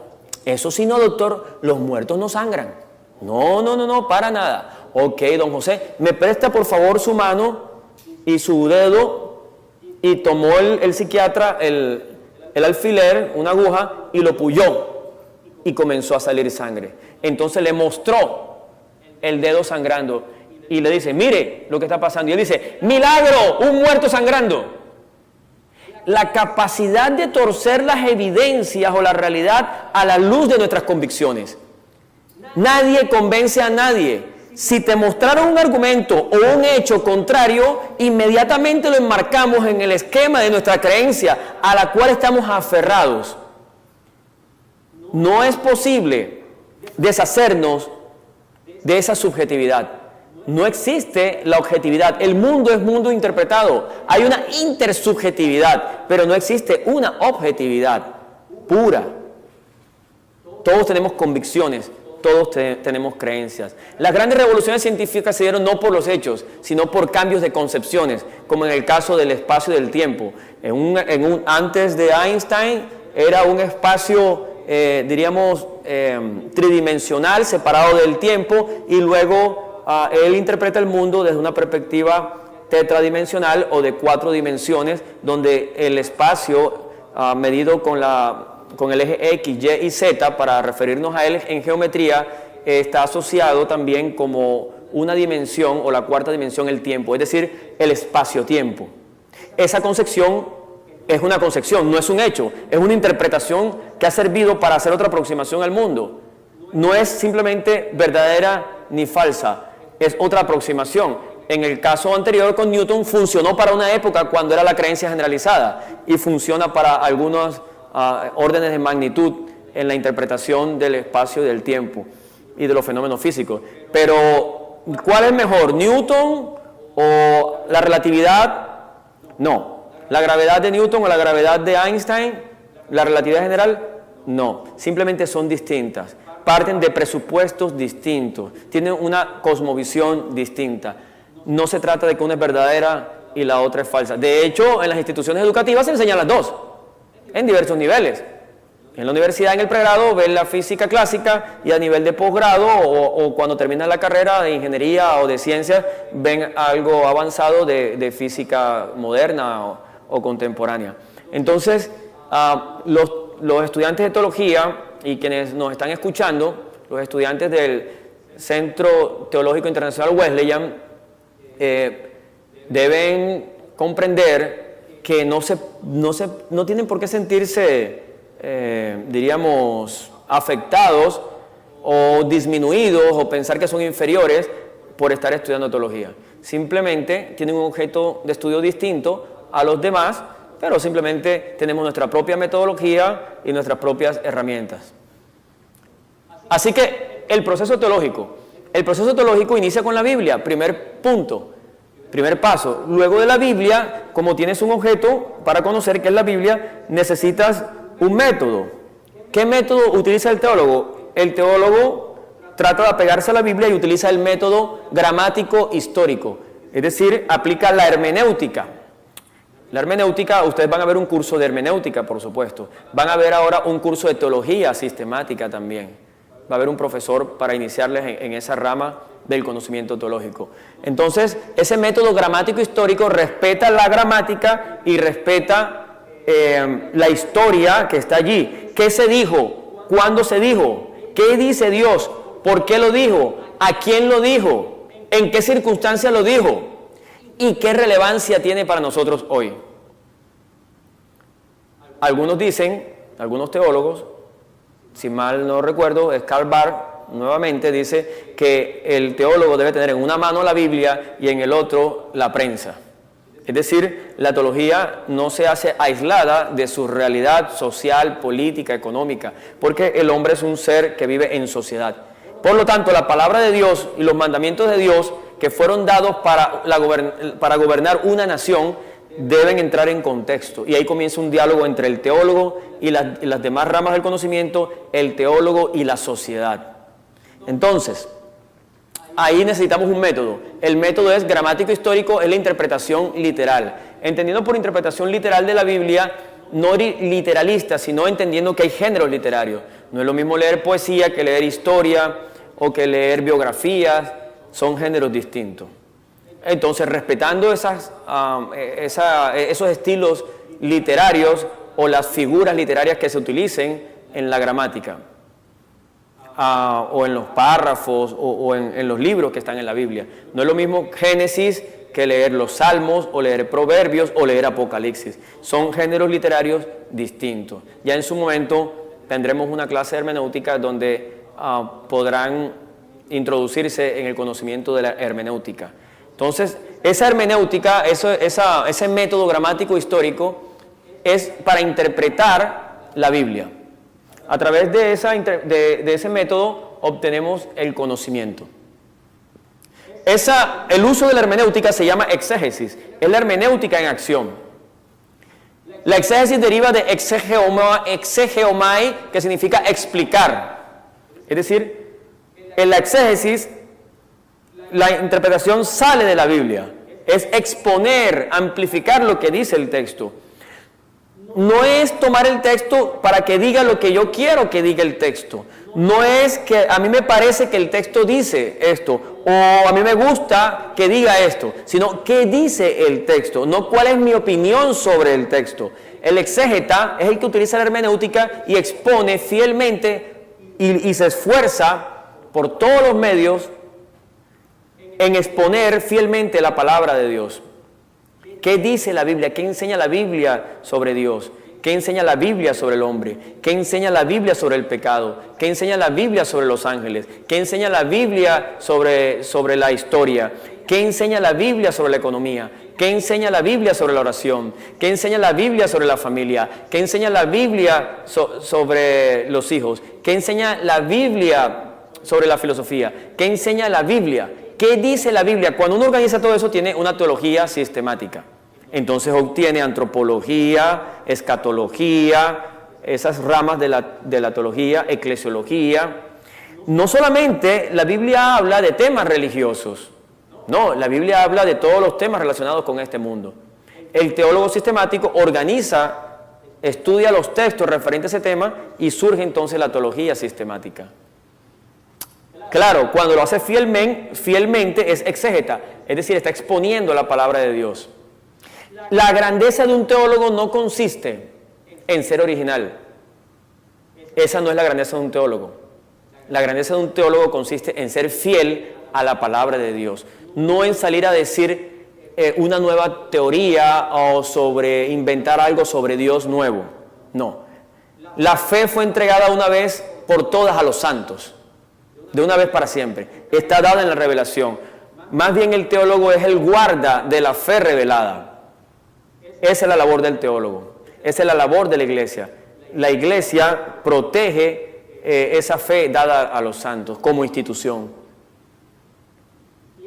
Eso sí, no, doctor, los muertos no sangran. No, para nada. Ok, don José, ¿me presta por favor su mano y su dedo? Y tomó el psiquiatra el alfiler, una aguja, y lo puyó. Y comenzó a salir sangre. Entonces le mostró el dedo sangrando. Y le dice, mire lo que está pasando. Y él dice, ¡milagro! Un muerto sangrando. La capacidad de torcer las evidencias o la realidad a la luz de nuestras convicciones. Nadie convence a nadie. Si te mostraron un argumento o un hecho contrario, inmediatamente lo enmarcamos en el esquema de nuestra creencia a la cual estamos aferrados. No es posible deshacernos de esa subjetividad. No existe la objetividad. El mundo es mundo interpretado. Hay una intersubjetividad, pero no existe una objetividad pura. Todos tenemos convicciones. Todos tenemos creencias. Las grandes revoluciones científicas se dieron no por los hechos, sino por cambios de concepciones, como en el caso del espacio y del tiempo. Antes de Einstein era un espacio, tridimensional, separado del tiempo, y luego él interpreta el mundo desde una perspectiva tetradimensional o de 4 dimensiones, donde el espacio medido con el eje X, Y y Z, para referirnos a él en geometría, está asociado también como una dimensión o la 4ª dimensión, el tiempo, es decir, el espacio-tiempo. Esa concepción es una concepción, no es un hecho, es una interpretación que ha servido para hacer otra aproximación al mundo. No es simplemente verdadera ni falsa, es otra aproximación. En el caso anterior con Newton funcionó para una época cuando era la creencia generalizada y funciona para algunos órdenes de magnitud en la interpretación del espacio y del tiempo y de los fenómenos físicos. Pero, ¿cuál es mejor? ¿Newton o la relatividad? No. ¿La gravedad de Newton o la gravedad de Einstein? ¿La relatividad general? No. Simplemente son distintas. Parten de presupuestos distintos. Tienen una cosmovisión distinta. No se trata de que una es verdadera y la otra es falsa. De hecho, en las instituciones educativas se enseñan las dos, en diversos niveles. En la universidad, en el pregrado, ven la física clásica, y a nivel de posgrado o cuando terminan la carrera de ingeniería o de ciencias, ven algo avanzado de física moderna o contemporánea. Entonces, los estudiantes de teología y quienes nos están escuchando, los estudiantes del Centro Teológico Internacional Wesleyan, deben comprender que no tienen por qué sentirse, afectados o disminuidos o pensar que son inferiores por estar estudiando teología. Simplemente tienen un objeto de estudio distinto a los demás, pero simplemente tenemos nuestra propia metodología y nuestras propias herramientas. Así que el proceso teológico inicia con la Biblia, primer punto. Primer paso. Luego de la Biblia, como tienes un objeto para conocer qué es la Biblia, necesitas un método. ¿Qué método utiliza el teólogo? El teólogo trata de apegarse a la Biblia y utiliza el método gramático histórico. Es decir, aplica la hermenéutica. La hermenéutica, ustedes van a ver un curso de hermenéutica, por supuesto. Van a ver ahora un curso de teología sistemática también. Va a haber un profesor para iniciarles en esa rama del conocimiento teológico. Entonces, ese método gramático histórico respeta la gramática y respeta la historia que está allí. ¿Qué se dijo? ¿Cuándo se dijo? ¿Qué dice Dios? ¿Por qué lo dijo? ¿A quién lo dijo? ¿En qué circunstancia lo dijo? ¿Y qué relevancia tiene para nosotros hoy? Algunos dicen, algunos teólogos, si mal no recuerdo, es Karl Barth, nuevamente, dice que el teólogo debe tener en una mano la Biblia y en el otro la prensa. Es decir, la teología no se hace aislada de su realidad social, política, económica, porque el hombre es un ser que vive en sociedad. Por lo tanto, la palabra de Dios y los mandamientos de Dios que fueron dados para gobernar una nación deben entrar en contexto. Y ahí comienza un diálogo entre el teólogo y las demás ramas del conocimiento, el teólogo y la sociedad. Entonces, ahí necesitamos un método. El método es gramático histórico, es la interpretación literal. Entendiendo por interpretación literal de la Biblia, no literalista, sino entendiendo que hay géneros literarios. No es lo mismo leer poesía que leer historia o que leer biografías, son géneros distintos. Entonces, respetando esos estilos literarios o las figuras literarias que se utilicen en la gramática, o en los párrafos o en los libros que están en la Biblia. No es lo mismo Génesis que leer los Salmos o leer Proverbios o leer Apocalipsis. Son géneros literarios distintos. Ya en su momento tendremos una clase de hermenéutica donde podrán introducirse en el conocimiento de la hermenéutica. Entonces, esa hermenéutica, ese método gramático histórico es para interpretar la Biblia. A través de ese método obtenemos el conocimiento. El uso de la hermenéutica se llama exégesis, es la hermenéutica en acción. La exégesis deriva de exegeomai, que significa explicar. Es decir, en la exégesis, la interpretación sale de la Biblia, es exponer, amplificar lo que dice el texto. No es tomar el texto para que diga lo que yo quiero que diga el texto. No es que a mí me parece que el texto dice esto, o a mí me gusta que diga esto, sino qué dice el texto, no cuál es mi opinión sobre el texto. El exégeta es el que utiliza la hermenéutica y expone fielmente y se esfuerza por todos los medios en exponer fielmente la palabra de Dios. ¿Qué dice la Biblia? ¿Qué enseña la Biblia sobre Dios? ¿Qué enseña la Biblia sobre el hombre? ¿Qué enseña la Biblia sobre el pecado? ¿Qué enseña la Biblia sobre los ángeles? ¿Qué enseña la Biblia sobre la historia? ¿Qué enseña la Biblia sobre la economía? ¿Qué enseña la Biblia sobre la oración? ¿Qué enseña la Biblia sobre la familia? ¿Qué enseña la Biblia sobre los hijos? ¿Qué enseña la Biblia sobre la filosofía? ¿Qué enseña la Biblia? ¿Qué dice la Biblia? Cuando uno organiza todo eso, tiene una teología sistemática. Entonces obtiene antropología, escatología, esas ramas de la teología, eclesiología. No solamente la Biblia habla de temas religiosos, no, la Biblia habla de todos los temas relacionados con este mundo. El teólogo sistemático organiza, estudia los textos referentes a ese tema y surge entonces la teología sistemática. Claro, cuando lo hace fielmente es exégeta, es decir, está exponiendo la palabra de Dios. La grandeza de un teólogo no consiste en ser original. Esa no es la grandeza de un teólogo. La grandeza de un teólogo consiste en ser fiel a la palabra de Dios, no en salir a decir una nueva teoría o inventar algo sobre Dios nuevo. No. La fe fue entregada una vez por todas a los santos. De una vez para siempre. Está dada en la revelación. Más bien el teólogo es el guarda de la fe revelada. Esa es la labor del teólogo. Esa es la labor de la iglesia. La iglesia protege esa fe dada a los santos como institución.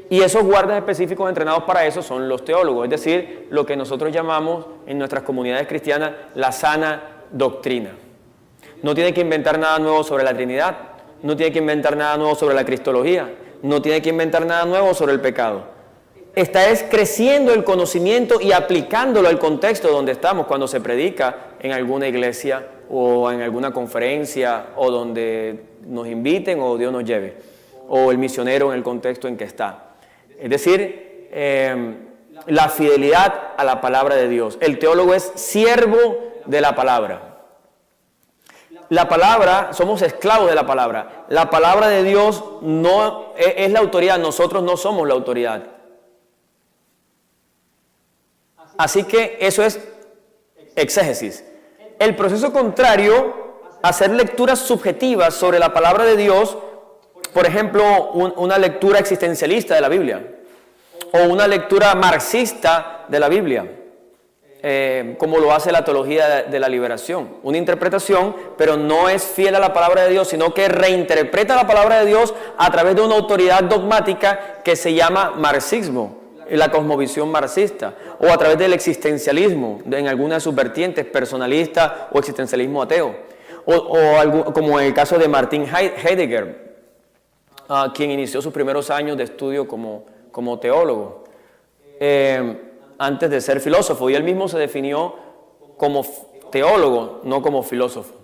Y esos guardas específicos entrenados para eso son los teólogos. Es decir, lo que nosotros llamamos en nuestras comunidades cristianas la sana doctrina. No tiene que inventar nada nuevo sobre la Trinidad. No tiene que inventar nada nuevo sobre la cristología. No tiene que inventar nada nuevo sobre el pecado. Está creciendo el conocimiento y aplicándolo al contexto donde estamos cuando se predica en alguna iglesia o en alguna conferencia o donde nos inviten o Dios nos lleve. O el misionero en el contexto en que está. Es decir, la fidelidad a la palabra de Dios. El teólogo es siervo de la palabra. La palabra, somos esclavos de la palabra. La palabra de Dios no es la autoridad, nosotros no somos la autoridad. Así que eso es exégesis. El proceso contrario, hacer lecturas subjetivas sobre la palabra de Dios Por ejemplo, una lectura existencialista de la Biblia o una lectura marxista de la Biblia, como lo hace la teología de la liberación. Una interpretación, pero no es fiel a la palabra de Dios, sino que reinterpreta la palabra de Dios a través de una autoridad dogmática que se llama marxismo, la cosmovisión marxista, o a través del existencialismo, en alguna de sus vertientes, personalista o existencialismo ateo, como en el caso de Martin Heidegger, quien inició sus primeros años de estudio como teólogo, antes de ser filósofo, y él mismo se definió como teólogo, no como filósofo.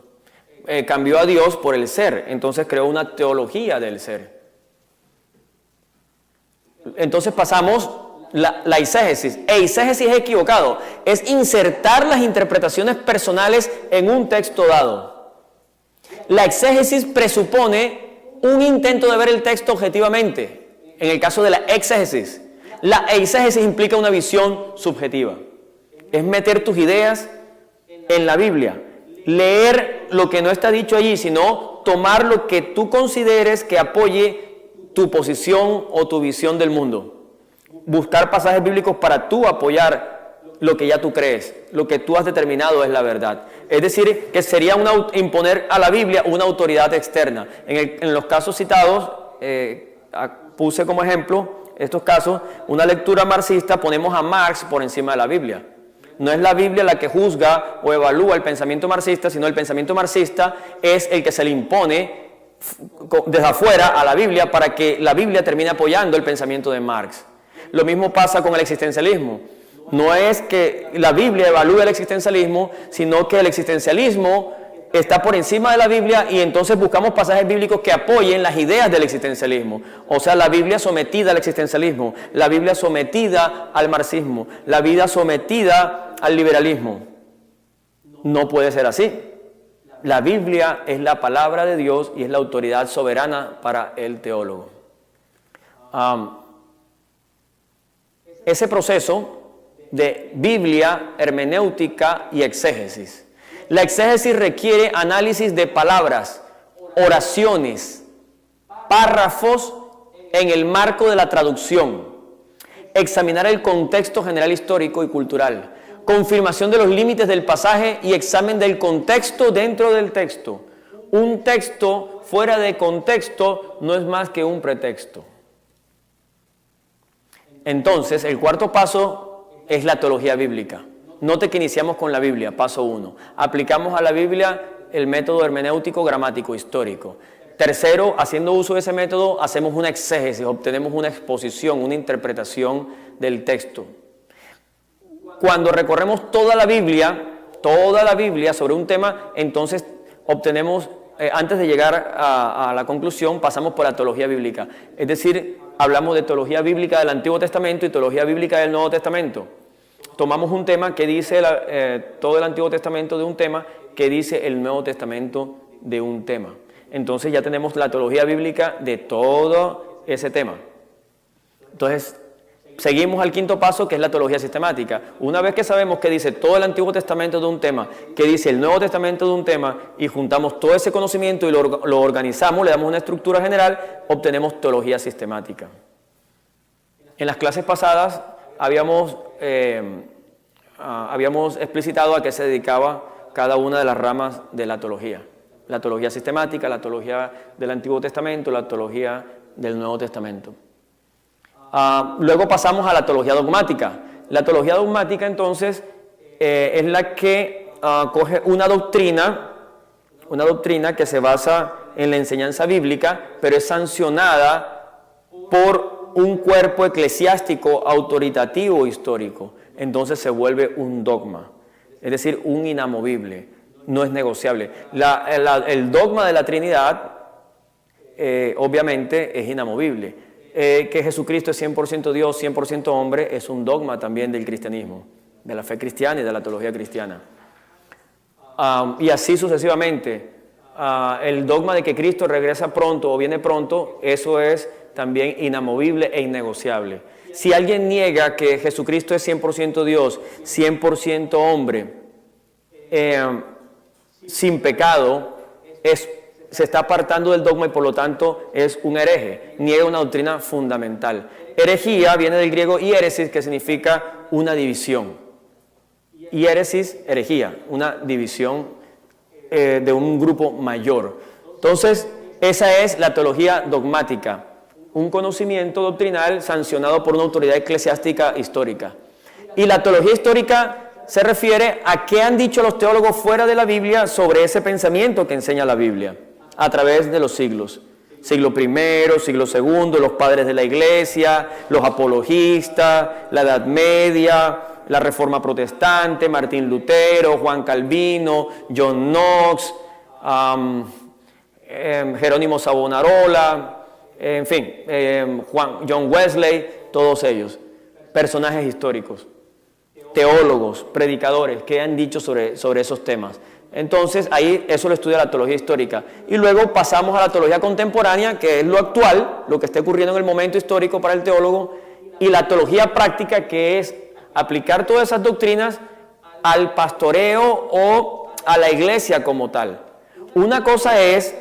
Cambió a Dios por el ser, entonces creó una teología del ser. Entonces pasamos la eisegesis. Eisegesis es equivocado, es insertar las interpretaciones personales en un texto dado. La exégesis presupone un intento de ver el texto objetivamente. En el caso de la exégesis, la eisegesis implica una visión subjetiva. Es meter tus ideas en la Biblia, leer lo que no está dicho allí, sino tomar lo que tú consideres que apoye tu posición o tu visión del mundo. Buscar pasajes bíblicos para tú apoyar lo que ya tú crees, lo que tú has determinado es la verdad. Es decir, que sería imponer a la Biblia una autoridad externa. En los casos citados, puse como ejemplo estos casos, una lectura marxista, ponemos a Marx por encima de la Biblia. No es la Biblia la que juzga o evalúa el pensamiento marxista, sino el pensamiento marxista es el que se le impone desde afuera a la Biblia para que la Biblia termine apoyando el pensamiento de Marx. Lo mismo pasa con el existencialismo. No es que la Biblia evalúe el existencialismo, sino que el existencialismo está por encima de la Biblia y entonces buscamos pasajes bíblicos que apoyen las ideas del existencialismo. O sea, la Biblia sometida al existencialismo, la Biblia sometida al marxismo, la Biblia sometida al liberalismo. No puede ser así. La Biblia es la palabra de Dios y es la autoridad soberana para el teólogo. Ese proceso de Biblia, hermenéutica y exégesis. La exégesis requiere análisis de palabras, oraciones, párrafos en el marco de la traducción, examinar el contexto general histórico y cultural, confirmación de los límites del pasaje y examen del contexto dentro del texto. Un texto fuera de contexto no es más que un pretexto. Entonces, el cuarto paso es la teología bíblica. Note que iniciamos con la Biblia, paso 1. Aplicamos a la Biblia el método hermenéutico, gramático, histórico. Tercero, haciendo uso de ese método, hacemos una exégesis, obtenemos una exposición, una interpretación del texto. Cuando recorremos toda la Biblia sobre un tema, entonces obtenemos, antes de llegar a la conclusión, pasamos por la teología bíblica. Es decir, hablamos de teología bíblica del Antiguo Testamento y teología bíblica del Nuevo Testamento. Tomamos un tema que dice todo el Antiguo Testamento de un tema que dice el Nuevo Testamento de un tema. Entonces ya tenemos la teología bíblica de todo ese tema. Entonces, seguimos al quinto paso, que es la teología sistemática. Una vez que sabemos que dice todo el Antiguo Testamento de un tema, que dice el Nuevo Testamento de un tema, y juntamos todo ese conocimiento y lo organizamos, le damos una estructura general, obtenemos teología sistemática. En las clases pasadas habíamos explicitado a qué se dedicaba cada una de las ramas de la teología. La teología sistemática, la teología del Antiguo Testamento, la teología del Nuevo Testamento. Luego pasamos a la teología dogmática. La teología dogmática, entonces, es la que coge una doctrina que se basa en la enseñanza bíblica, pero es sancionada por un cuerpo eclesiástico autoritativo histórico. Entonces se vuelve un dogma, es decir, un inamovible, no es negociable. El dogma de la Trinidad, obviamente, es inamovible. Que Jesucristo es 100% Dios, 100% hombre, es un dogma también del cristianismo, de la fe cristiana y de la teología cristiana. Y así sucesivamente. El dogma de que Cristo regresa pronto o viene pronto, eso es también inamovible e innegociable. Si alguien niega que Jesucristo es 100% Dios, 100% hombre, sin pecado, es se está apartando del dogma y por lo tanto es un hereje, niega una doctrina fundamental. Herejía viene del griego hiéresis, que significa una división. Hiéresis, herejía, una división de un grupo mayor. Entonces, esa es la teología dogmática, un conocimiento doctrinal sancionado por una autoridad eclesiástica histórica. Y la teología histórica se refiere a qué han dicho los teólogos fuera de la Biblia sobre ese pensamiento que enseña la Biblia, a través de los siglos. Siglo I, siglo II, los padres de la Iglesia, los apologistas, la Edad Media, la Reforma Protestante, Martín Lutero, Juan Calvino, John Knox, Jerónimo Savonarola, en fin, John Wesley, todos ellos, personajes históricos, teólogos, predicadores, que han dicho sobre esos temas. Entonces, ahí eso lo estudia la teología histórica. Y luego pasamos a la teología contemporánea, que es lo actual, lo que está ocurriendo en el momento histórico para el teólogo, y la teología práctica, que es aplicar todas esas doctrinas al pastoreo o a la iglesia como tal. Una cosa es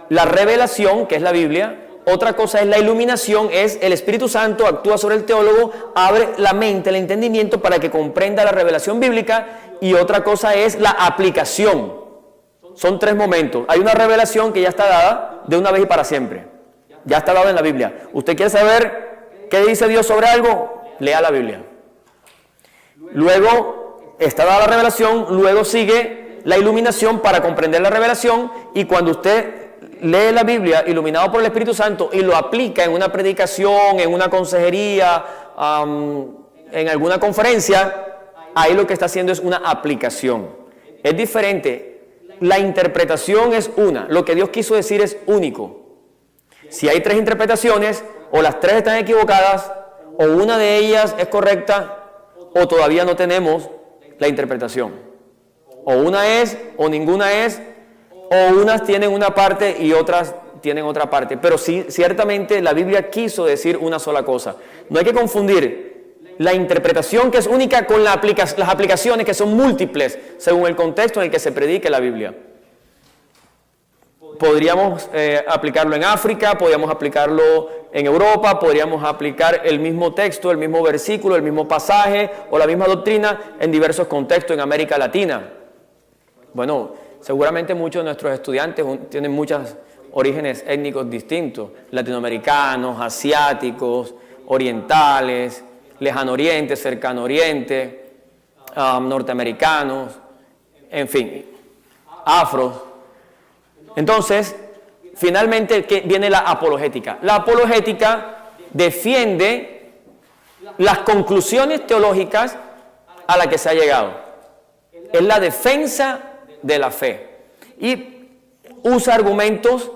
la revelación, que es la Biblia. Otra cosa es la iluminación, es el Espíritu Santo actúa sobre el teólogo, abre la mente, el entendimiento para que comprenda la revelación bíblica. Y otra cosa es la aplicación. Son tres momentos. Hay una revelación que ya está dada de una vez y para siempre. Ya está dada en la Biblia. ¿Usted quiere saber qué dice Dios sobre algo? Lea la Biblia. Luego está dada la revelación, luego sigue la iluminación para comprender la revelación, y cuando usted lee la Biblia iluminado por el Espíritu Santo y lo aplica en una predicación, en una consejería, en alguna conferencia, ahí lo que está haciendo es una aplicación. Es diferente. La interpretación es una. Lo que Dios quiso decir es único. Si hay tres interpretaciones, o las tres están equivocadas, o una de ellas es correcta, o todavía no tenemos la interpretación. O una es, o ninguna es, o unas tienen una parte y otras tienen otra parte. Pero sí, ciertamente la Biblia quiso decir una sola cosa. No hay que confundir la interpretación, que es única, con las aplicaciones, que son múltiples, según el contexto en el que se predique la Biblia. Podríamos aplicarlo en África, podríamos aplicarlo en Europa, podríamos aplicar el mismo texto, el mismo versículo, el mismo pasaje o la misma doctrina en diversos contextos en América Latina. Bueno, seguramente muchos de nuestros estudiantes tienen muchos orígenes étnicos distintos, latinoamericanos, asiáticos, orientales, lejano oriente, cercano oriente, norteamericanos, en fin, afros. Entonces, finalmente viene la apologética. La apologética defiende las conclusiones teológicas a las que se ha llegado. Es la defensa de la fe y usa argumentos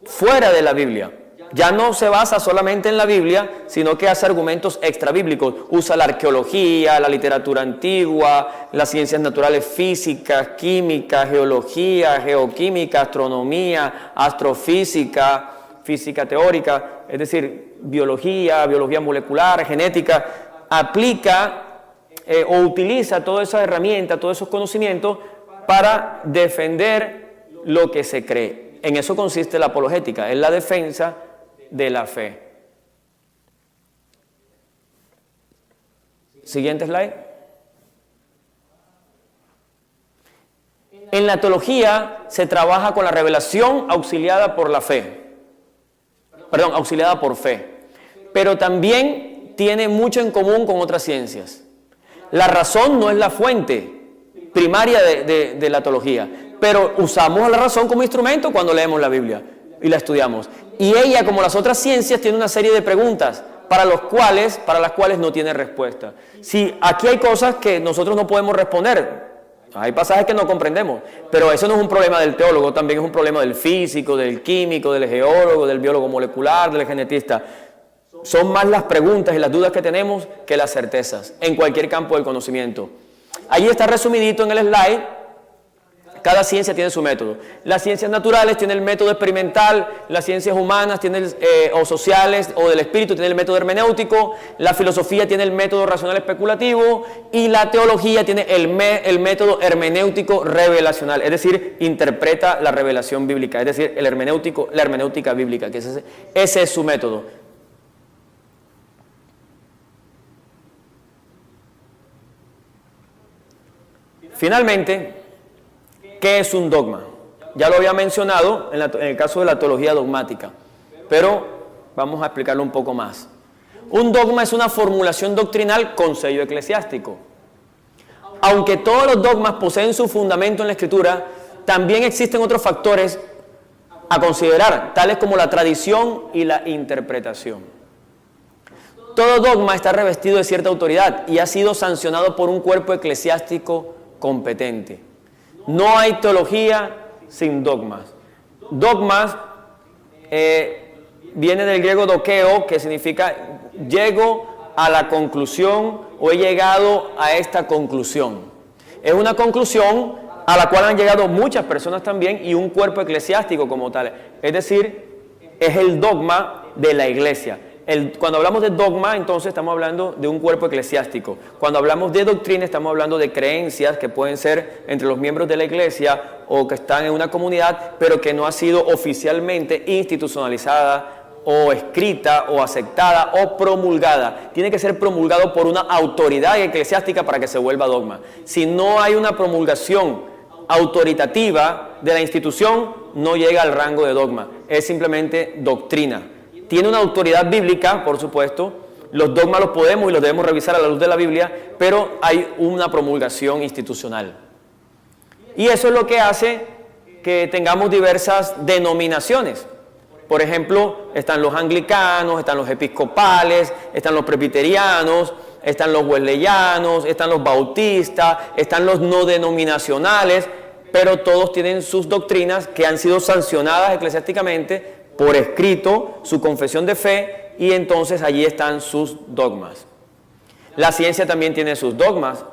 fuera de la Biblia. Ya no se basa solamente en la Biblia, sino que hace argumentos extrabíblicos. Usa la arqueología, la literatura antigua, las ciencias naturales, física, química, geología, geoquímica, astronomía, astrofísica, física teórica, es decir, biología molecular, genética. Aplica o utiliza todas esas herramientas, todos esos conocimientos para defender lo que se cree. En eso consiste la apologética, es la defensa de la fe. Siguiente slide. En la teología se trabaja con la revelación auxiliada por la fe. Perdón, auxiliada por fe. Pero también tiene mucho en común con otras ciencias. La razón no es la fuente primaria de la teología, pero usamos la razón como instrumento cuando leemos la Biblia y la estudiamos. Y ella, como las otras ciencias, tiene una serie de preguntas para las cuales no tiene respuesta. Si aquí hay cosas que nosotros no podemos responder, hay pasajes que no comprendemos, pero eso no es un problema del teólogo, también es un problema del físico, del químico, del geólogo, del biólogo molecular, del genetista. Son más las preguntas y las dudas que tenemos que las certezas en cualquier campo del conocimiento. Ahí está resumidito en el slide Cada ciencia tiene su método. Las ciencias naturales tienen el método experimental, las ciencias humanas tienen o sociales o del espíritu tienen el método hermenéutico, la filosofía tiene el método racional especulativo y la teología tiene el método hermenéutico revelacional, es decir, interpreta la revelación bíblica, es decir, la hermenéutica bíblica, que ese es su método. Finalmente, ¿qué es un dogma? Ya lo había mencionado en el caso de la teología dogmática, pero vamos a explicarlo un poco más. Un dogma es una formulación doctrinal con sello eclesiástico. Aunque todos los dogmas poseen su fundamento en la Escritura, también existen otros factores a considerar, tales como la tradición y la interpretación. Todo dogma está revestido de cierta autoridad y ha sido sancionado por un cuerpo eclesiástico competente. No hay teología sin dogmas. Dogmas viene del griego dokeo, que significa llego a la conclusión o he llegado a esta conclusión. Es una conclusión a la cual han llegado muchas personas también y un cuerpo eclesiástico como tal. Es decir, es el dogma de la iglesia. Cuando hablamos de dogma, entonces estamos hablando de un cuerpo eclesiástico. Cuando hablamos de doctrina, estamos hablando de creencias que pueden ser entre los miembros de la iglesia o que están en una comunidad, pero que no ha sido oficialmente institucionalizada o escrita o aceptada o promulgada. Tiene que ser promulgado por una autoridad eclesiástica para que se vuelva dogma. Si no hay una promulgación autoritativa de la institución, no llega al rango de dogma. Es simplemente doctrina. Tiene una autoridad bíblica, por supuesto. Los dogmas los podemos y los debemos revisar a la luz de la Biblia, pero hay una promulgación institucional. Y eso es lo que hace que tengamos diversas denominaciones. Por ejemplo, están los anglicanos, están los episcopales, están los presbiterianos, están los wesleyanos, están los bautistas, están los no denominacionales, pero todos tienen sus doctrinas que han sido sancionadas eclesiásticamente por escrito, su confesión de fe, y entonces allí están sus dogmas. La ciencia también tiene sus dogmas,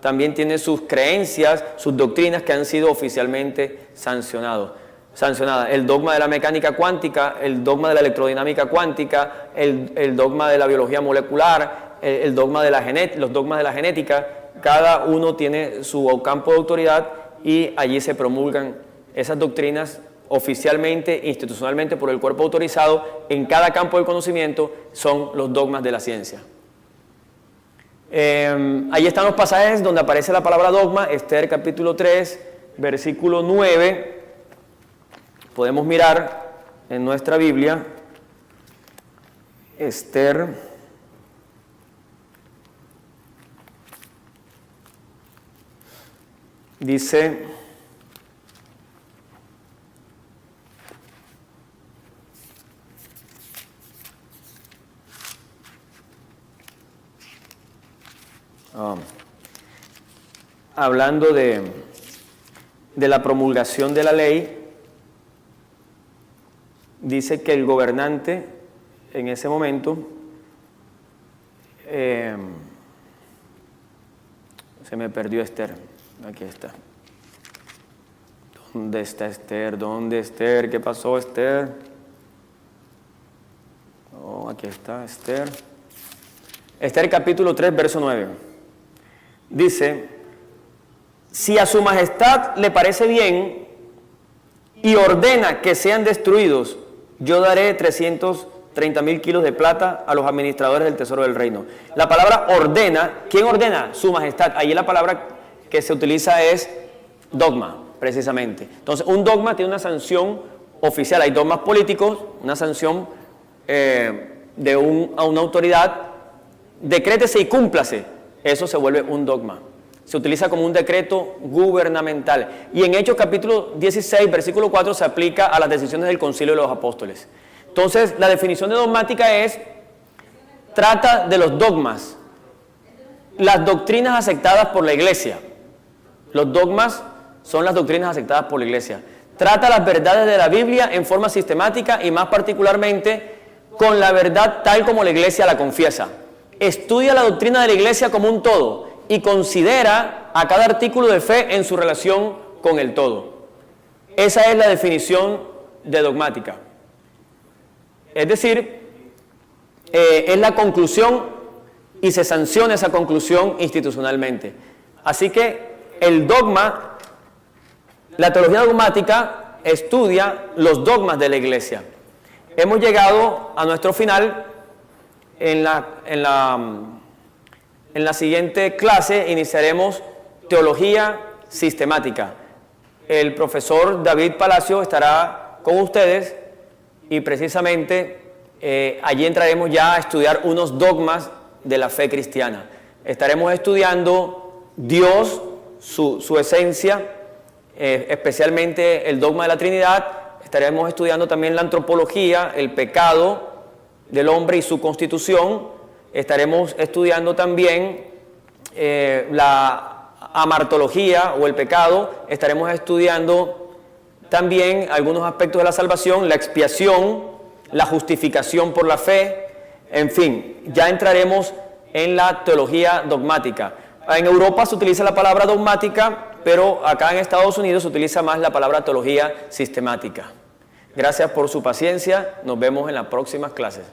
también tiene sus creencias, sus doctrinas que han sido oficialmente sancionadas. El dogma de la mecánica cuántica, el dogma de la electrodinámica cuántica, el dogma de la biología molecular, el dogma de los dogmas de la genética, cada uno tiene su campo de autoridad y allí se promulgan esas doctrinas oficialmente, institucionalmente por el cuerpo autorizado en cada campo del conocimiento. Son los dogmas de la ciencia. Ahí están los pasajes donde aparece la palabra dogma. Esther capítulo 3, versículo 9. Podemos mirar en nuestra Biblia. Esther dice: hablando de la promulgación de la ley, dice que el gobernante en ese momento se me perdió Esther. Aquí está. ¿Dónde está Esther? ¿Dónde Esther? ¿Qué pasó, Esther? Oh, aquí está Esther. Esther capítulo 3, verso 9. Dice: si a su majestad le parece bien y ordena que sean destruidos, yo daré 330,000 kilos de plata a los administradores del tesoro del reino. La palabra ordena, ¿quién ordena? Su majestad. Allí la palabra que se utiliza es dogma, precisamente. Entonces, un dogma tiene una sanción oficial. Hay dogmas políticos, una sanción a una autoridad. Decrétese y cúmplase. Eso se vuelve un dogma. Se utiliza como un decreto gubernamental. Y en Hechos capítulo 16, versículo 4, se aplica a las decisiones del Concilio de los Apóstoles. Entonces, la definición de dogmática trata de los dogmas, las doctrinas aceptadas por la Iglesia. Los dogmas son las doctrinas aceptadas por la Iglesia. Trata las verdades de la Biblia en forma sistemática y más particularmente con la verdad tal como la Iglesia la confiesa. Estudia la doctrina de la Iglesia como un todo y considera a cada artículo de fe en su relación con el todo. Esa es la definición de dogmática. Es decir, es la conclusión y se sanciona esa conclusión institucionalmente. Así que el dogma, la teología dogmática estudia los dogmas de la Iglesia. Hemos llegado a nuestro final. En la siguiente clase iniciaremos teología sistemática. El profesor David Palacio estará con ustedes y precisamente allí entraremos ya a estudiar unos dogmas de la fe cristiana. Estaremos estudiando Dios, su esencia, especialmente el dogma de la Trinidad. Estaremos estudiando también la antropología, el pecado del hombre y su constitución. Estaremos estudiando también la amartología o el pecado. Estaremos estudiando también algunos aspectos de la salvación, la expiación, la justificación por la fe. En fin, ya entraremos en la teología dogmática. En Europa se utiliza la palabra dogmática, pero acá en Estados Unidos se utiliza más la palabra teología sistemática. Gracias por su paciencia. Nos vemos en las próximas clases.